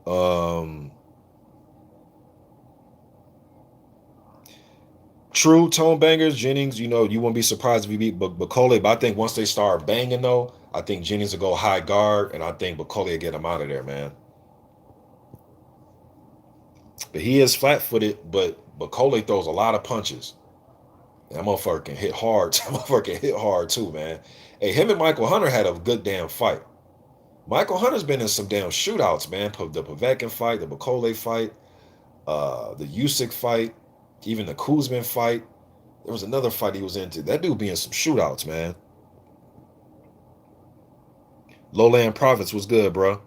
Um, True, Tone Bangers, Jennings, you won't be surprised if he beat Bacole, but I think once they start banging, though, I think Jennings will go high guard, and I think Bacole will get him out of there, man. But he is flat-footed, but Bacole throws a lot of punches. That motherfucker can hit hard. That motherfucker can hit hard, too, man. Hey, him and Michael Hunter had a good damn fight. Michael Hunter's been in some damn shootouts, man. The Povetkin fight, the Bacole fight, the Usyk fight, even the Kuzmin fight. There was another fight he was into. That dude be in some shootouts, man. Lowland Profits was good, bro.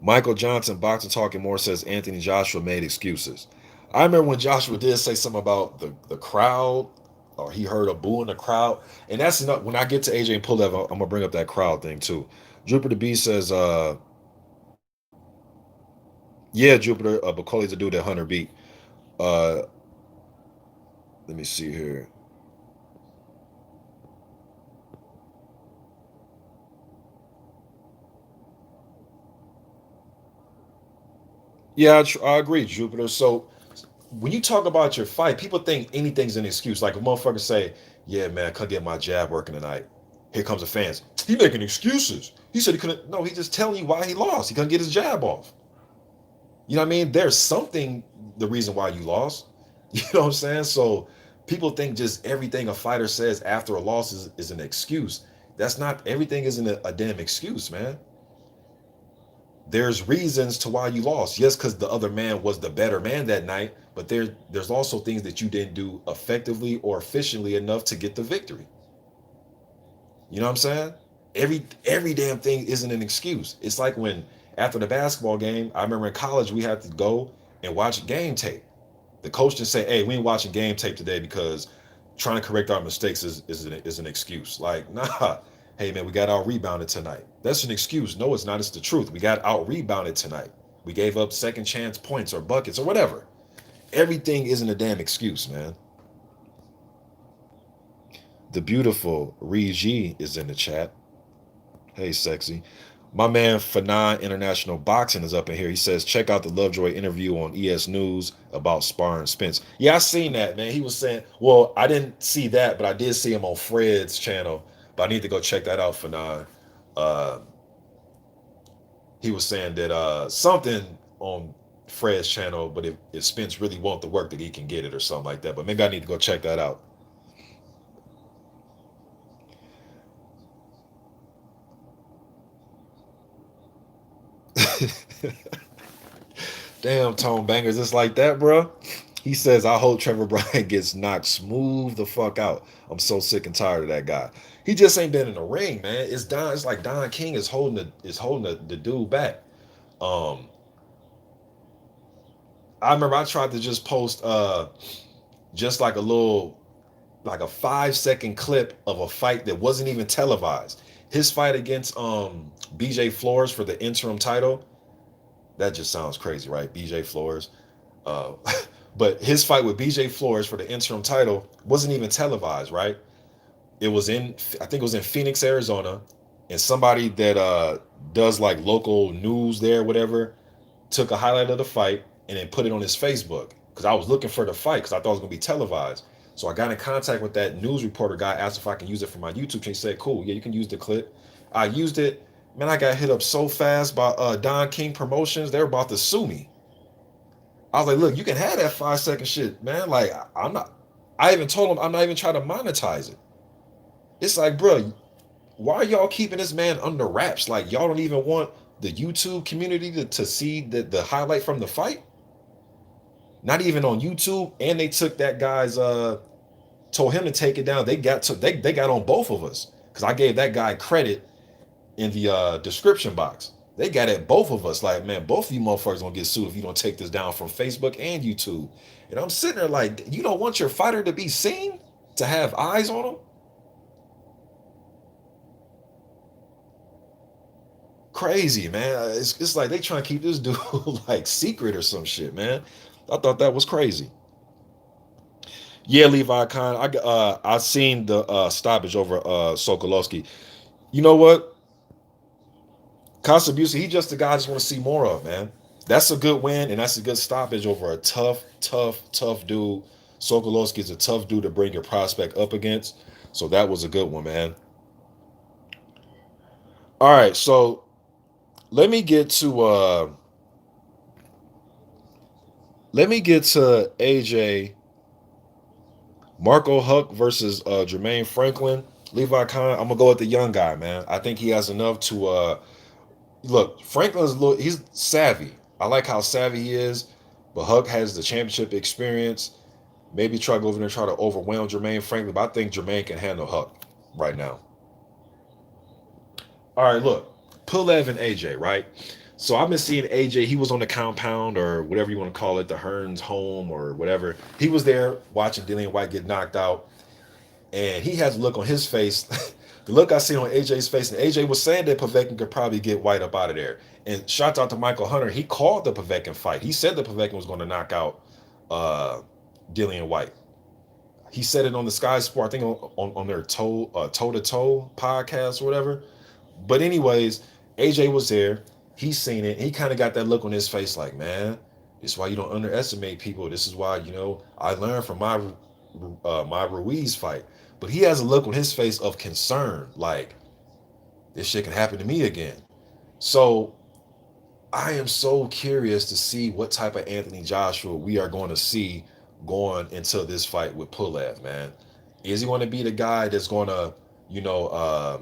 Michael Johnson, Boxing Talking More, says Anthony Joshua made excuses. I remember when Joshua did say something about the crowd, or he heard a boo in the crowd. And that's enough. When I get to AJ-Pulev, I'm going to bring up that crowd thing, too. Jupiter B says, yeah, Jupiter, Bacole's a dude that Hunter beat. Uh, let me see here. Yeah, I agree, Jupiter. So when you talk about your fight, people think anything's an excuse. Like a motherfucker say, yeah, man, I couldn't get my jab working tonight. Here comes the fans. He making excuses. He said he couldn't. No, he just telling you why he lost. He couldn't get his jab off. You know what I mean? There's something, the reason why you lost. You know what I'm saying? So people think just everything a fighter says after a loss is an excuse. That's not, everything isn't a damn excuse, man. There's reasons to why you lost. Yes, because the other man was the better man that night, but there's also things that you didn't do effectively or efficiently enough to get the victory. You know what I'm saying? Every damn thing isn't an excuse. It's like when after the basketball game, I remember in college we had to go and watch game tape. The coach didn't say, "Hey, we ain't watching game tape today because trying to correct our mistakes is an excuse." Like, nah. Hey man, we got out rebounded tonight. That's an excuse. No, it's not. It's the truth. We got out rebounded tonight. We gave up second chance points or buckets or whatever. Everything isn't a damn excuse, man. The beautiful Regi is in the chat. Hey, sexy. My man Fanon International Boxing is up in here. He says, check out the Lovejoy interview on ES News about sparring Spence. Yeah, I seen that, man. He was saying, well, I didn't see that, but I did see him on Fred's channel. But I need to go check that out, Fanon. Uh, he was saying that something on Fred's channel, but if Spence really want the work, that he can get it or something like that. But maybe I need to go check that out. Damn, Tone Bangers, it's like that, bro. He says, I hope Trevor Bryan gets knocked smooth the fuck out. I'm so sick and tired of that guy. He just ain't been in the ring, man. It's like Don King is holding the dude back. Um, I remember I tried to just post just like a little, like a 5 second clip of a fight that wasn't even televised. His fight against BJ Flores for the interim title. That just sounds crazy, right? BJ Flores. Uh, but his fight with BJ Flores for the interim title wasn't even televised, right? It was in, I think it was in Phoenix, Arizona, and somebody that does like local news there, whatever, took a highlight of the fight and then put it on his Facebook because I was looking for the fight because I thought it was gonna be televised. So I got in contact with that news reporter guy, asked if I can use it for my YouTube channel. He said, "Cool, yeah, you can use the clip." I used it. Man, I got hit up so fast by Don King Promotions. They're about to sue me. I was like, "Look, you can have that 5 second shit, man. Like, I'm not." I even told him I'm not even trying to monetize it. It's like, bro, why are y'all keeping this man under wraps? Like, y'all don't even want the YouTube community to see the highlight from the fight? Not even on YouTube. And they took that guy's told him to take it down. They got on both of us. Because I gave that guy credit in the description box. They got at both of us. Like, man, both of you motherfuckers gonna get sued if you don't take this down from Facebook and YouTube. And I'm sitting there like, you don't want your fighter to be seen? To have eyes on him? Crazy, man. It's like they trying to keep this dude like secret or some shit, man. I thought that was crazy. Yeah, Levi Khan. I seen the stoppage over Sokolowski. You know what? Contribution. He just the guy I just want to see more of, man. That's a good win and that's a good stoppage over a tough dude. Sokolowski is a tough dude to bring your prospect up against. So that was a good one, man. All right, so let me get to AJ Marco Huck versus Jermaine Franklin. Levi Khan, I'm gonna go with the young guy, man. I think he has enough to look. Franklin's he's savvy. I like how savvy he is, but Huck has the championship experience. Maybe try to go over there and try to overwhelm Jermaine Franklin, but I think Jermaine can handle Huck right now. All right, look, Pulev and AJ, right? So I've been seeing AJ. He was on the compound or whatever you want to call it, the Hearns home or whatever. He was there watching Dillian White get knocked out, and he has a look on his face. The look I see on AJ's face, and AJ was saying that Povetkin could probably get White up out of there. And shout out to Michael Hunter. He called the Povetkin fight. He said that Povetkin was going to knock out uh, Dillian White. He said it on the Sky Sport, I think on their toe to toe podcast or whatever. But anyways, AJ was there. He's seen it. He kind of got that look on his face, like, man, this is why you don't underestimate people. This is why I learned from my Ruiz fight. But he has a look on his face of concern, like this shit can happen to me again. So I am so curious to see what type of Anthony Joshua we are going to see going into this fight with Pulev, man. Is he going to be the guy that's going to, you know,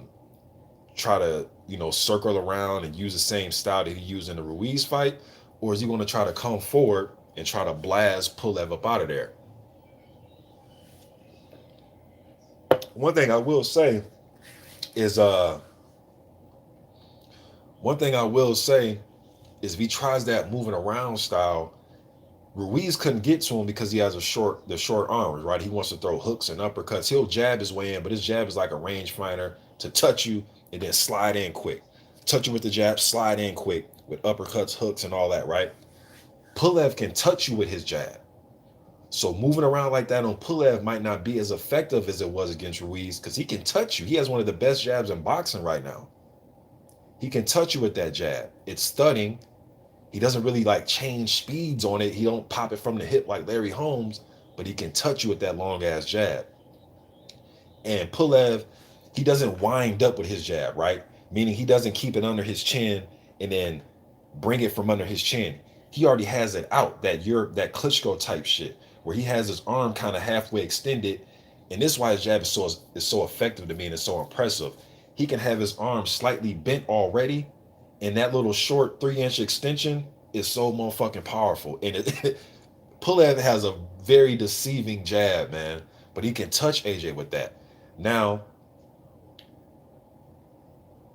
try to, circle around and use the same style that he used in the Ruiz fight? Or is he going to try to come forward and try to blast Pulev up out of there? One thing I will say is, one thing I will say is if he tries that moving around style, Ruiz couldn't get to him because he has the short arms, right? He wants to throw hooks and uppercuts. He'll jab his way in, but his jab is like a range finder to touch you and then slide in quick. Touch you with the jab, slide in quick with uppercuts, hooks, and all that, right? Pulev can touch you with his jab. So moving around like that on Pulev might not be as effective as it was against Ruiz because he can touch you. He has one of the best jabs in boxing right now. He can touch you with that jab. It's stunning. He doesn't really like change speeds on it. He don't pop it from the hip like Larry Holmes, but he can touch you with that long ass jab. And Pulev, he doesn't wind up with his jab, right? Meaning he doesn't keep it under his chin and then bring it from under his chin. He already has it out, that Klitschko type shit, where he has his arm kind of halfway extended, and this is why his jab is so effective to me and it's so impressive. He can have his arm slightly bent already, and that little short 3-inch extension is so motherfucking powerful. And Pulev has a very deceiving jab, man, but he can touch AJ with that. Now,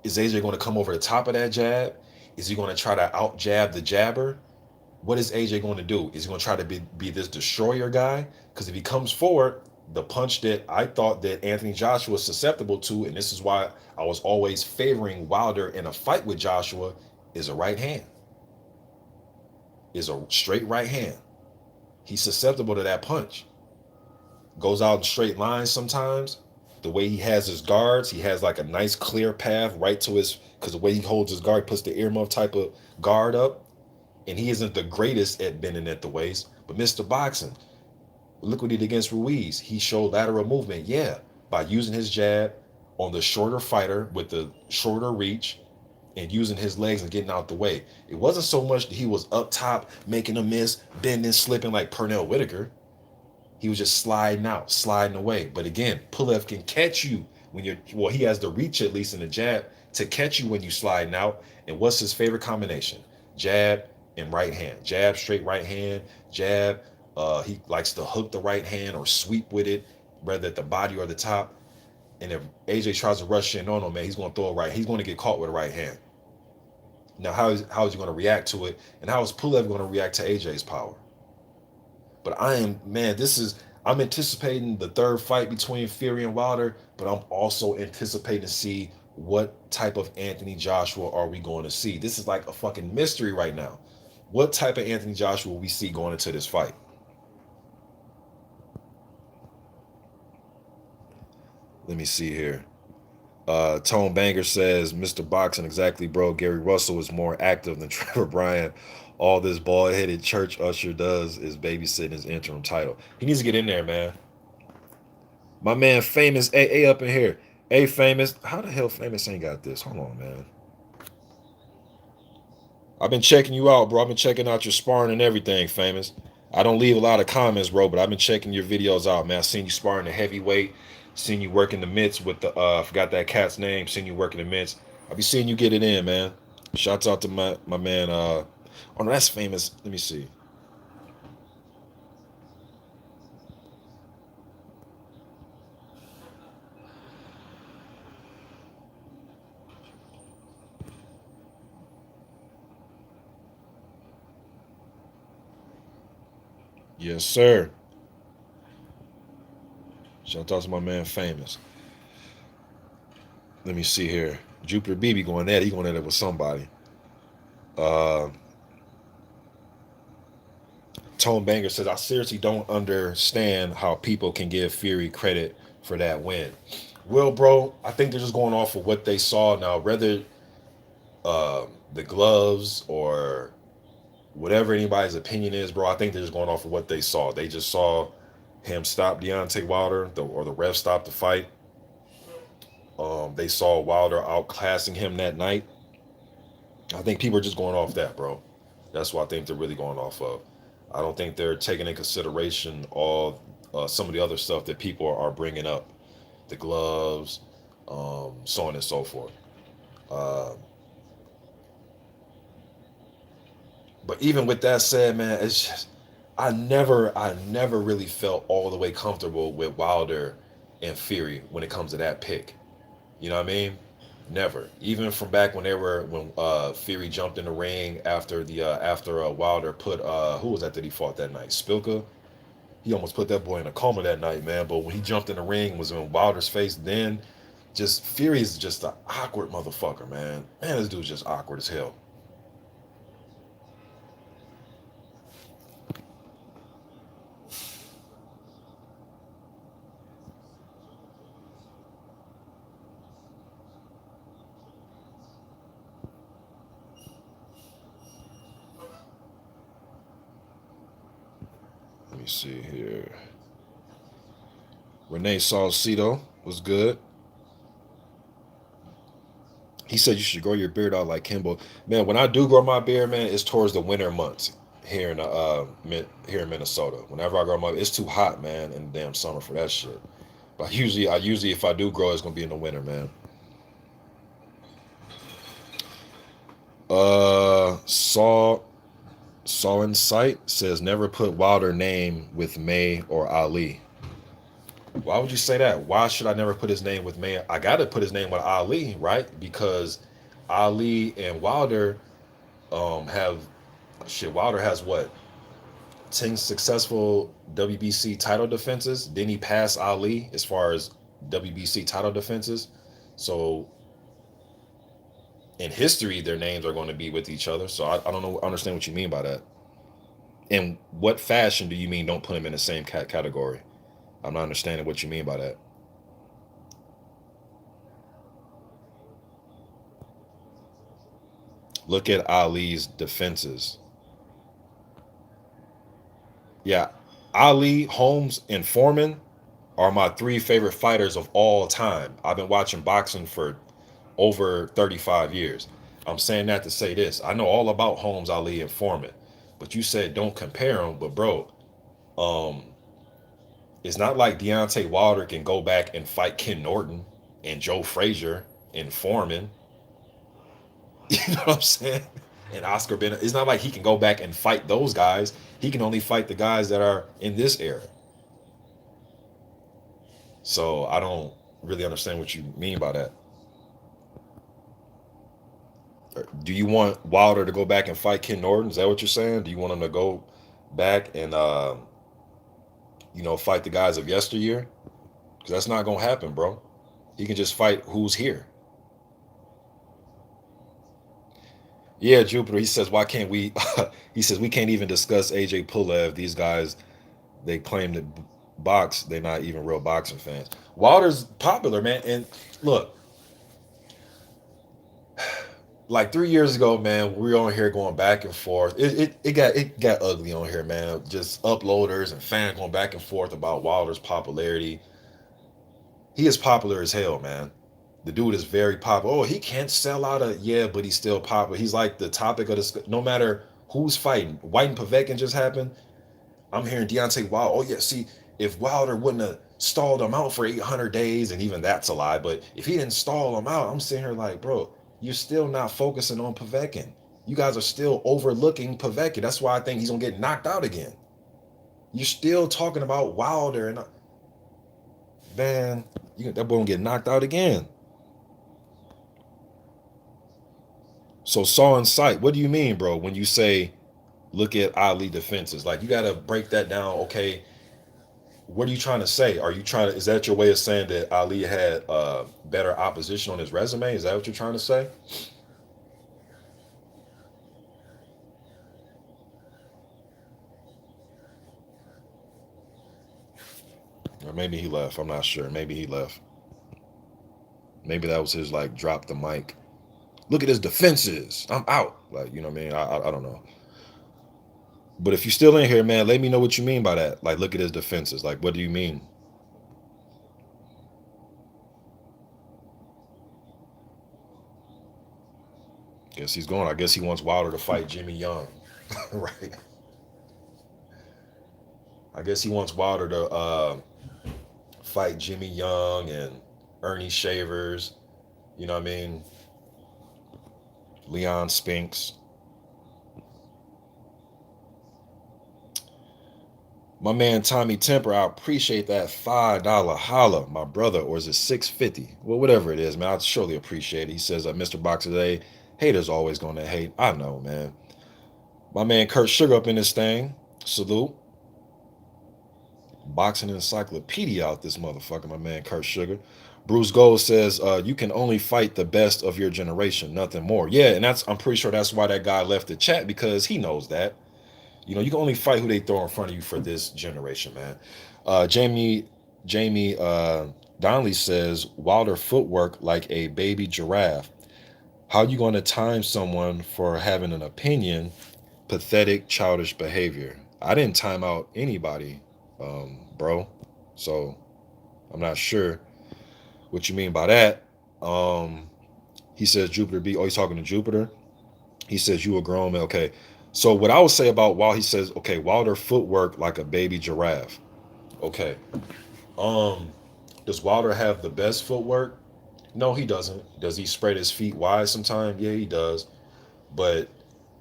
is AJ going to come over the top of that jab? Is he going to try to out jab the jabber? What is AJ going to do? Is he going to try to be this destroyer guy? Because if he comes forward, the punch that I thought that Anthony Joshua was susceptible to, and this is why I was always favoring Wilder in a fight with Joshua, is a right hand. Is a straight right hand. He's susceptible to that punch. Goes out in straight lines sometimes. The way he has his guards, he has like a nice clear path right to his, because the way he holds his guard, puts the earmuff type of guard up. And he isn't the greatest at bending at the waist, but Mr. Boxing, look what he did against Ruiz. He showed lateral movement, yeah, by using his jab on the shorter fighter with the shorter reach and using his legs and getting out the way. It wasn't so much that he was up top, making a miss, bending, slipping like Pernell Whitaker. He was just sliding out, sliding away. But again, Pulev can catch you when he has the reach at least in the jab to catch you when you sliding out. And what's his favorite combination? Jab and right hand. Jab, straight right hand, jab. He likes to hook the right hand or sweep with it, whether at the body or the top. And if AJ tries to rush in on him, man, he's going to throw it right. He's going to get caught with a right hand. Now, how is he going to react to it? And how is Pulev going to react to AJ's power? But I'm anticipating the third fight between Fury and Wilder, but I'm also anticipating to see what type of Anthony Joshua are we going to see. This is like a fucking mystery right now. What type of Anthony Joshua will we see going into this fight? Let me see here. Tone Banger says, Mr. Boxing, exactly, bro. Gary Russell is more active than Trevor Bryan. All this bald-headed church usher does is babysitting his interim title. He needs to get in there, man. My man Famous AA up in here. Hey, Famous. How the hell Famous ain't got this? Hold on, man. I've been checking you out, bro. I've been checking out your sparring and everything, Famous. I don't leave a lot of comments, bro, but I've been checking your videos out, man. I seen you sparring the heavyweight. Seen you working the mitts with the I forgot that cat's name. Seen you working the mitts. I be seeing you get it in, man. Shouts out to my man. Oh no, that's Famous. Let me see. Yes, sir. Shout out to my man Famous. Let me see here. Jupiter BB going at it. He going at it with somebody. Uh, Tone Banger says, I seriously don't understand how people can give Fury credit for that win. Well, bro, I think they're just going off of what they saw now, whether the gloves or whatever anybody's opinion is, bro. I think they're just going off of what they saw. They just saw him stop Deontay Wilder, or the ref stop the fight. They saw Wilder outclassing him that night. I think people are just going off that, bro. That's what I think they're really going off of. I don't think they're taking in consideration all some of the other stuff that people are bringing up, the gloves, so on and so forth. Uh, but even with that said, man, it's just I never really felt all the way comfortable with Wilder and Fury when it comes to that pick. You know what I mean? Never. Even from back when they were when Fury jumped in the ring after the after Wilder put who was that he fought that night? Spilka. He almost put that boy in a coma that night, man. But when he jumped in the ring, was in Wilder's face. Then, just Fury is just an awkward motherfucker, man. Man, this dude's just awkward as hell. Let me see here. Renee Salcido was good. He said you should grow your beard out like Kimbo. Man, when I do grow my beard, man, it's towards the winter months here in here in Minnesota. Whenever I grow my, it's too hot, man, in the damn summer for that shit. But I usually if I do grow, it's gonna be in the winter, man. Saw in sight says never put Wilder name with May or Ali. Why would you say that? Why should I never put his name with May? I gotta put his name with Ali, right? Because Ali and Wilder have shit. Wilder has what 10 successful WBC title defenses. Then he passed Ali as far as WBC title defenses. So in history, their names are going to be with each other. So I don't know. I understand what you mean by that. In what fashion do you mean don't put them in the same category? I'm not understanding what you mean by that. Look at Ali's defenses. Yeah, Ali, Holmes, and Foreman are my three favorite fighters of all time. I've been watching boxing for over 35 years. I'm saying that to say this. I know all about Holmes, Ali, and Foreman, but you said don't compare them. But bro, um, it's not like Deontay Wilder can go back and fight Ken Norton and Joe Frazier and Foreman. You know what I'm saying? And Oscar Bennett. It's not like he can go back and fight those guys. He can only fight the guys that are in this era. So I don't really understand what you mean by that. Do you want Wilder to go back and fight Ken Norton? Is that what you're saying? Do you want him to go back and fight the guys of yesteryear? Because that's not gonna happen, bro. He can just fight who's here. Yeah, Jupiter. He says, why can't we? He says we can't even discuss AJ-Pulev. These guys, they claim to box. They're not even real boxing fans. Wilder's popular, man. And look, like 3 years ago, man, we were on here going back and forth. It got ugly on here, man. Just uploaders and fans going back and forth about Wilder's popularity. He is popular as hell, man. The dude is very popular. Oh, he can't sell out a yeah, but he's still popular. He's like the topic of this. No matter who's fighting, White and Povetkin just happened. I'm hearing Deontay Wilder. Oh yeah, see, if Wilder wouldn't have stalled him out for 800 days, and even that's a lie. But if he didn't stall him out, I'm sitting here like, bro, you're still not focusing on Povetkin. You guys are still overlooking Povetkin. That's why I think he's gonna get knocked out again. You're still talking about Wilder, and man, that boy gonna get knocked out again. So saw in sight. What do you mean, bro? When you say look at Ali defenses, like you gotta break that down. Okay, what are you trying to say? Are you trying to? Is that your way of saying that Ali had better opposition on his resume? Is that what you're trying to say? Or maybe he left. I'm not sure. Maybe he left. Maybe that was his like drop the mic. Look at his defenses. I'm out. Like you know what I mean? I don't know. But if you're still in here, man, let me know what you mean by that. Like look at his defenses. Like what do you mean? Guess he's going. I guess he wants Wilder to fight Jimmy Young, right? I guess he wants Wilder to fight Jimmy Young and Ernie Shavers. You know what I mean? Leon Spinks. My man Tommy Temper, I appreciate that $5 holla, my brother, or is it 650? Well, whatever it is, man, I surely appreciate it. He says, Mr. Boxer today, haters always gonna hate. I know, man. My man Kurt Sugar up in this thing. Salute. Boxing encyclopedia out this motherfucker, my man Kurt Sugar. Bruce Gold says, you can only fight the best of your generation, nothing more. Yeah, and I'm pretty sure that's why that guy left the chat, because he knows that. You know, you can only fight who they throw in front of you for this generation, man. Jamie Donnelly says, Wilder footwork like a baby giraffe. How you going to time someone for having an opinion? Pathetic, childish behavior. I didn't time out anybody, bro. So I'm not sure what you mean by that. He says Jupiter B. Oh, he's talking to Jupiter. He says you a grown man. Okay. So what I would say about Wilder, he says, okay, Wilder footwork like a baby giraffe. Okay. Does Wilder have the best footwork? No, he doesn't. Does he spread his feet wide sometimes? Yeah, he does. But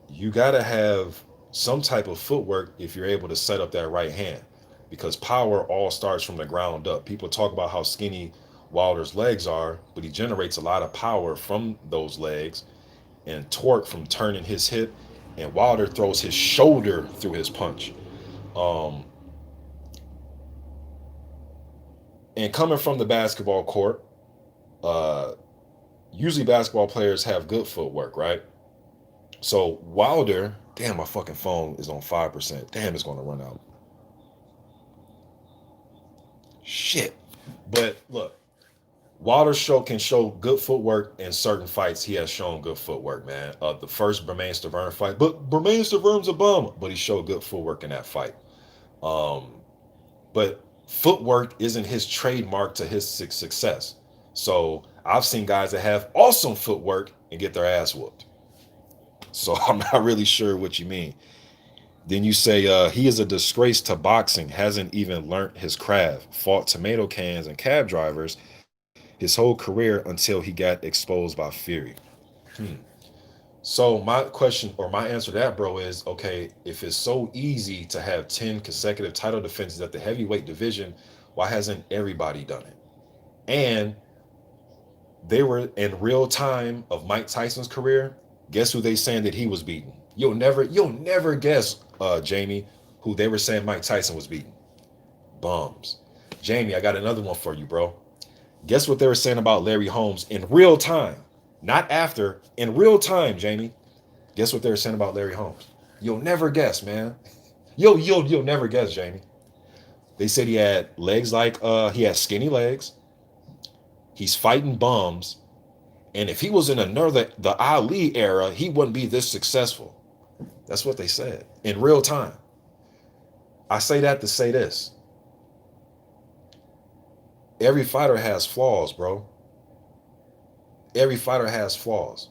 you gotta have some type of footwork if you're able to set up that right hand. Because power all starts from the ground up. People talk about how skinny Wilder's legs are, but he generates a lot of power from those legs and torque from turning his hip. And Wilder throws his shoulder through his punch. And coming from the basketball court, usually basketball players have good footwork, right? So Wilder, damn, my fucking phone is on 5%. Damn, it's going to run out. Shit. But look, Wilder can show good footwork in certain fights. He has shown good footwork, man. The first Bermane-Stiverne fight, but Bermane-Stiverne's a bum, but he showed good footwork in that fight. But footwork isn't his trademark to his success. So I've seen guys that have awesome footwork and get their ass whooped. So I'm not really sure what you mean. Then you say he is a disgrace to boxing, hasn't even learned his craft, fought tomato cans and cab drivers his whole career until he got exposed by Fury. So my question or my answer to that, bro, is okay, if it's so easy to have 10 consecutive title defenses at the heavyweight division, why hasn't everybody done it? And they were in real time of Mike Tyson's career. Guess who they saying that he was beating? You'll never guess, Jamie, who they were saying Mike Tyson was beating. Bums. Jamie, I got another one for you, bro. Guess what they were saying about Larry Holmes in real time? Not after, in real time, Jamie. Guess what they were saying about Larry Holmes? You'll never guess, man. You'll never guess, Jamie. They said he had legs like he had skinny legs. He's fighting bums. And if he was in the Ali era, he wouldn't be this successful. That's what they said in real time. I say that to say this. Every fighter has flaws, bro. Every fighter has flaws.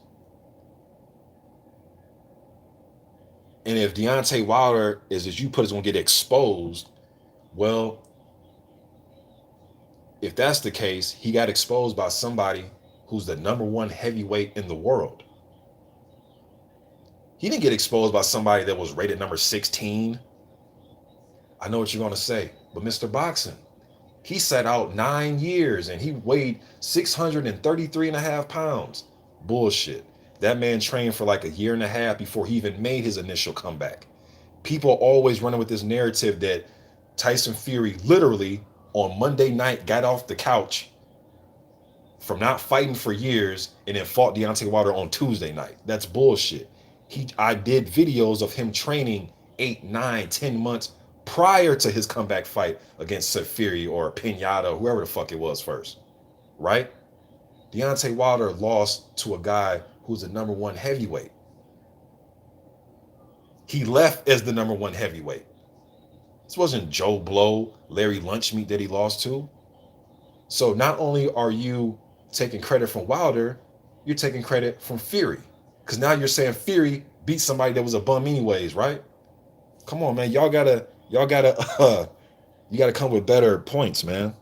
And if Deontay Wilder is, as you put, is going to get exposed, well, if that's the case, he got exposed by somebody who's the number one heavyweight in the world. He didn't get exposed by somebody that was rated number 16. I know what you're going to say, but Mr. Boxing, he sat out 9 years and he weighed 633 and a half pounds. Bullshit. That man trained for like a year and a half before he even made his initial comeback. People always running with this narrative that Tyson Fury literally on Monday night got off the couch from not fighting for years and then fought Deontay Wilder on Tuesday night. That's bullshit. I did videos of him training 8, 9, 10 months prior to his comeback fight against Fury or Pinata, whoever the fuck it was first, right? Deontay Wilder lost to a guy who's the number one heavyweight. He left as the number one heavyweight. This wasn't Joe Blow, Larry Lunchmeat that he lost to. So not only are you taking credit from Wilder, you're taking credit from Fury Because now you're saying Fury beat somebody that was a bum anyways, right? Come on, man. Y'all gotta you gotta come with better points, man.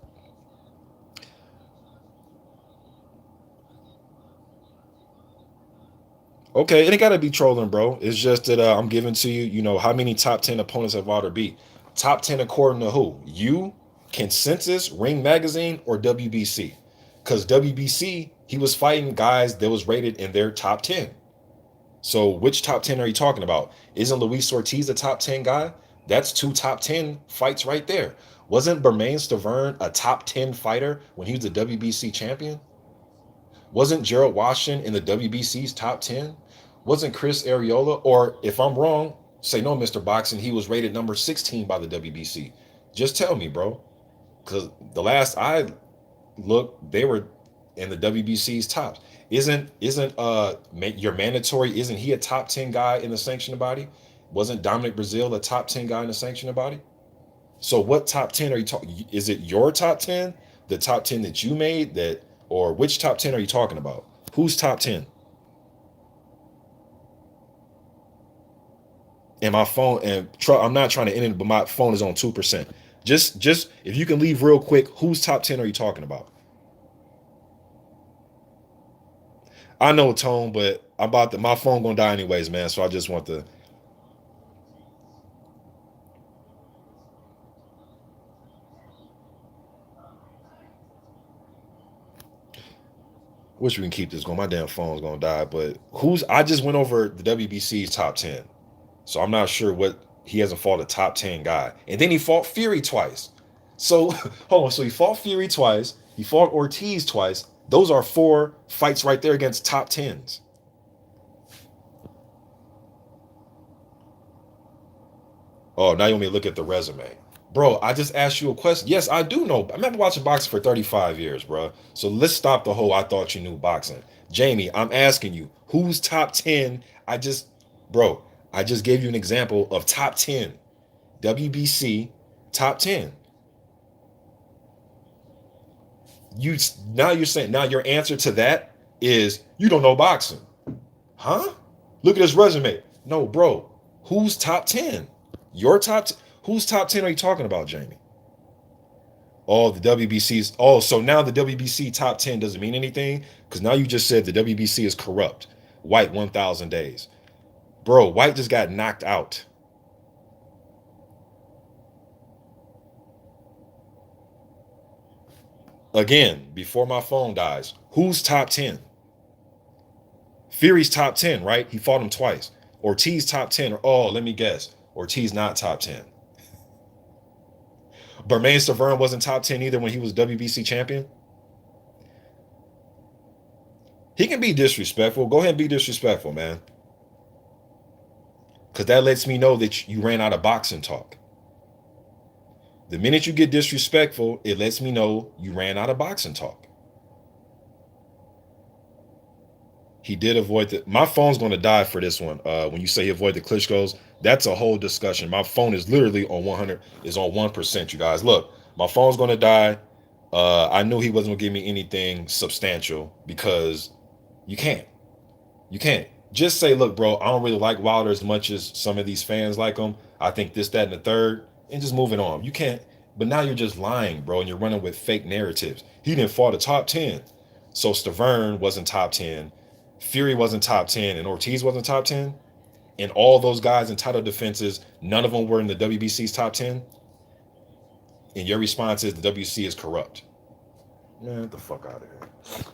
Okay, it ain't gotta be trolling, bro. It's just that I'm giving to you, how many top 10 opponents have Wilder beat? Top 10 according to who? You, Consensus, Ring Magazine, or WBC? Because WBC, he was fighting guys that was rated in their top 10. So which top 10 are you talking about? Isn't Luis Ortiz a top 10 guy? That's two top 10 fights right there. Wasn't Bermane-Stiverne a top 10 fighter when he was a WBC champion? Wasn't Gerald Washington in the WBC's top 10? Wasn't Chris Arreola, or if I'm wrong, say no, Mr. Boxing, he was rated number 16 by the WBC. Just tell me, bro. Because the last I looked, they were in the WBC's tops. Isn't your mandatory, isn't he a top 10 guy in the sanctioned body? Wasn't Dominic Brazil a top 10 guy in the sanctioned body? So what top 10 are you talking? Is it your top 10? The top 10 that you made, that, or which top 10 are you talking about? Who's top 10? And my phone, I'm not trying to end it, but my phone is on 2%. Just if you can leave real quick, whose top 10 are you talking about? I know Tone, but my phone gonna die anyways, man. So I just want to wish we can keep this going. My damn phone's gonna die. But I just went over the WBC's top 10. So I'm not sure what he hasn't fought a top 10 guy. And then he fought Fury twice. So hold on. So he fought Fury twice. He fought Ortiz twice. Those are 4 fights right there against top 10s. Oh, now you want me to look at the resume. Bro, I just asked you a question. Yes, I do know. I remember watching boxing for 35 years, bro. So let's stop the whole I thought you knew boxing. Jamie, I'm asking you, who's top 10? Bro, I just gave you an example of top 10. WBC top 10. You Now you're saying, now your answer to that is you don't know boxing. Huh? Look at his resume. No, bro. Who's top 10? Your who's top 10 are you talking about, Jamie? Oh, the WBC's. Oh, so now the WBC top 10 doesn't mean anything? Because now you just said the WBC is corrupt. White 1,000 days. Bro, White just got knocked out. Again, before my phone dies, who's top 10? Fury's top 10, right? He fought him twice. Ortiz top 10. Oh, let me guess. Ortiz not top 10. Bermane-Stiverne wasn't top 10 either when he was WBC champion. He can be disrespectful. Go ahead and be disrespectful, man. Because that lets me know that you ran out of boxing talk. The minute you get disrespectful, it lets me know you ran out of boxing talk. He did avoid my phone's going to die for this one. When you say he avoided the Klitschko's, that's a whole discussion. My phone is literally on 100, is on 1%, you guys. Look, my phone's going to die. I knew he wasn't going to give me anything substantial because you can't. You can't. Just say, look, bro, I don't really like Wilder as much as some of these fans like him. I think this, that, and the third, and just moving on. You can't. But now you're just lying, bro, and you're running with fake narratives. He didn't fought a top 10. So Stiverne wasn't top 10. Fury wasn't top 10, and Ortiz wasn't top 10. And all those guys in title defenses, none of them were in the WBC's top 10. And your response is the WBC is corrupt. Man, get the fuck out of here.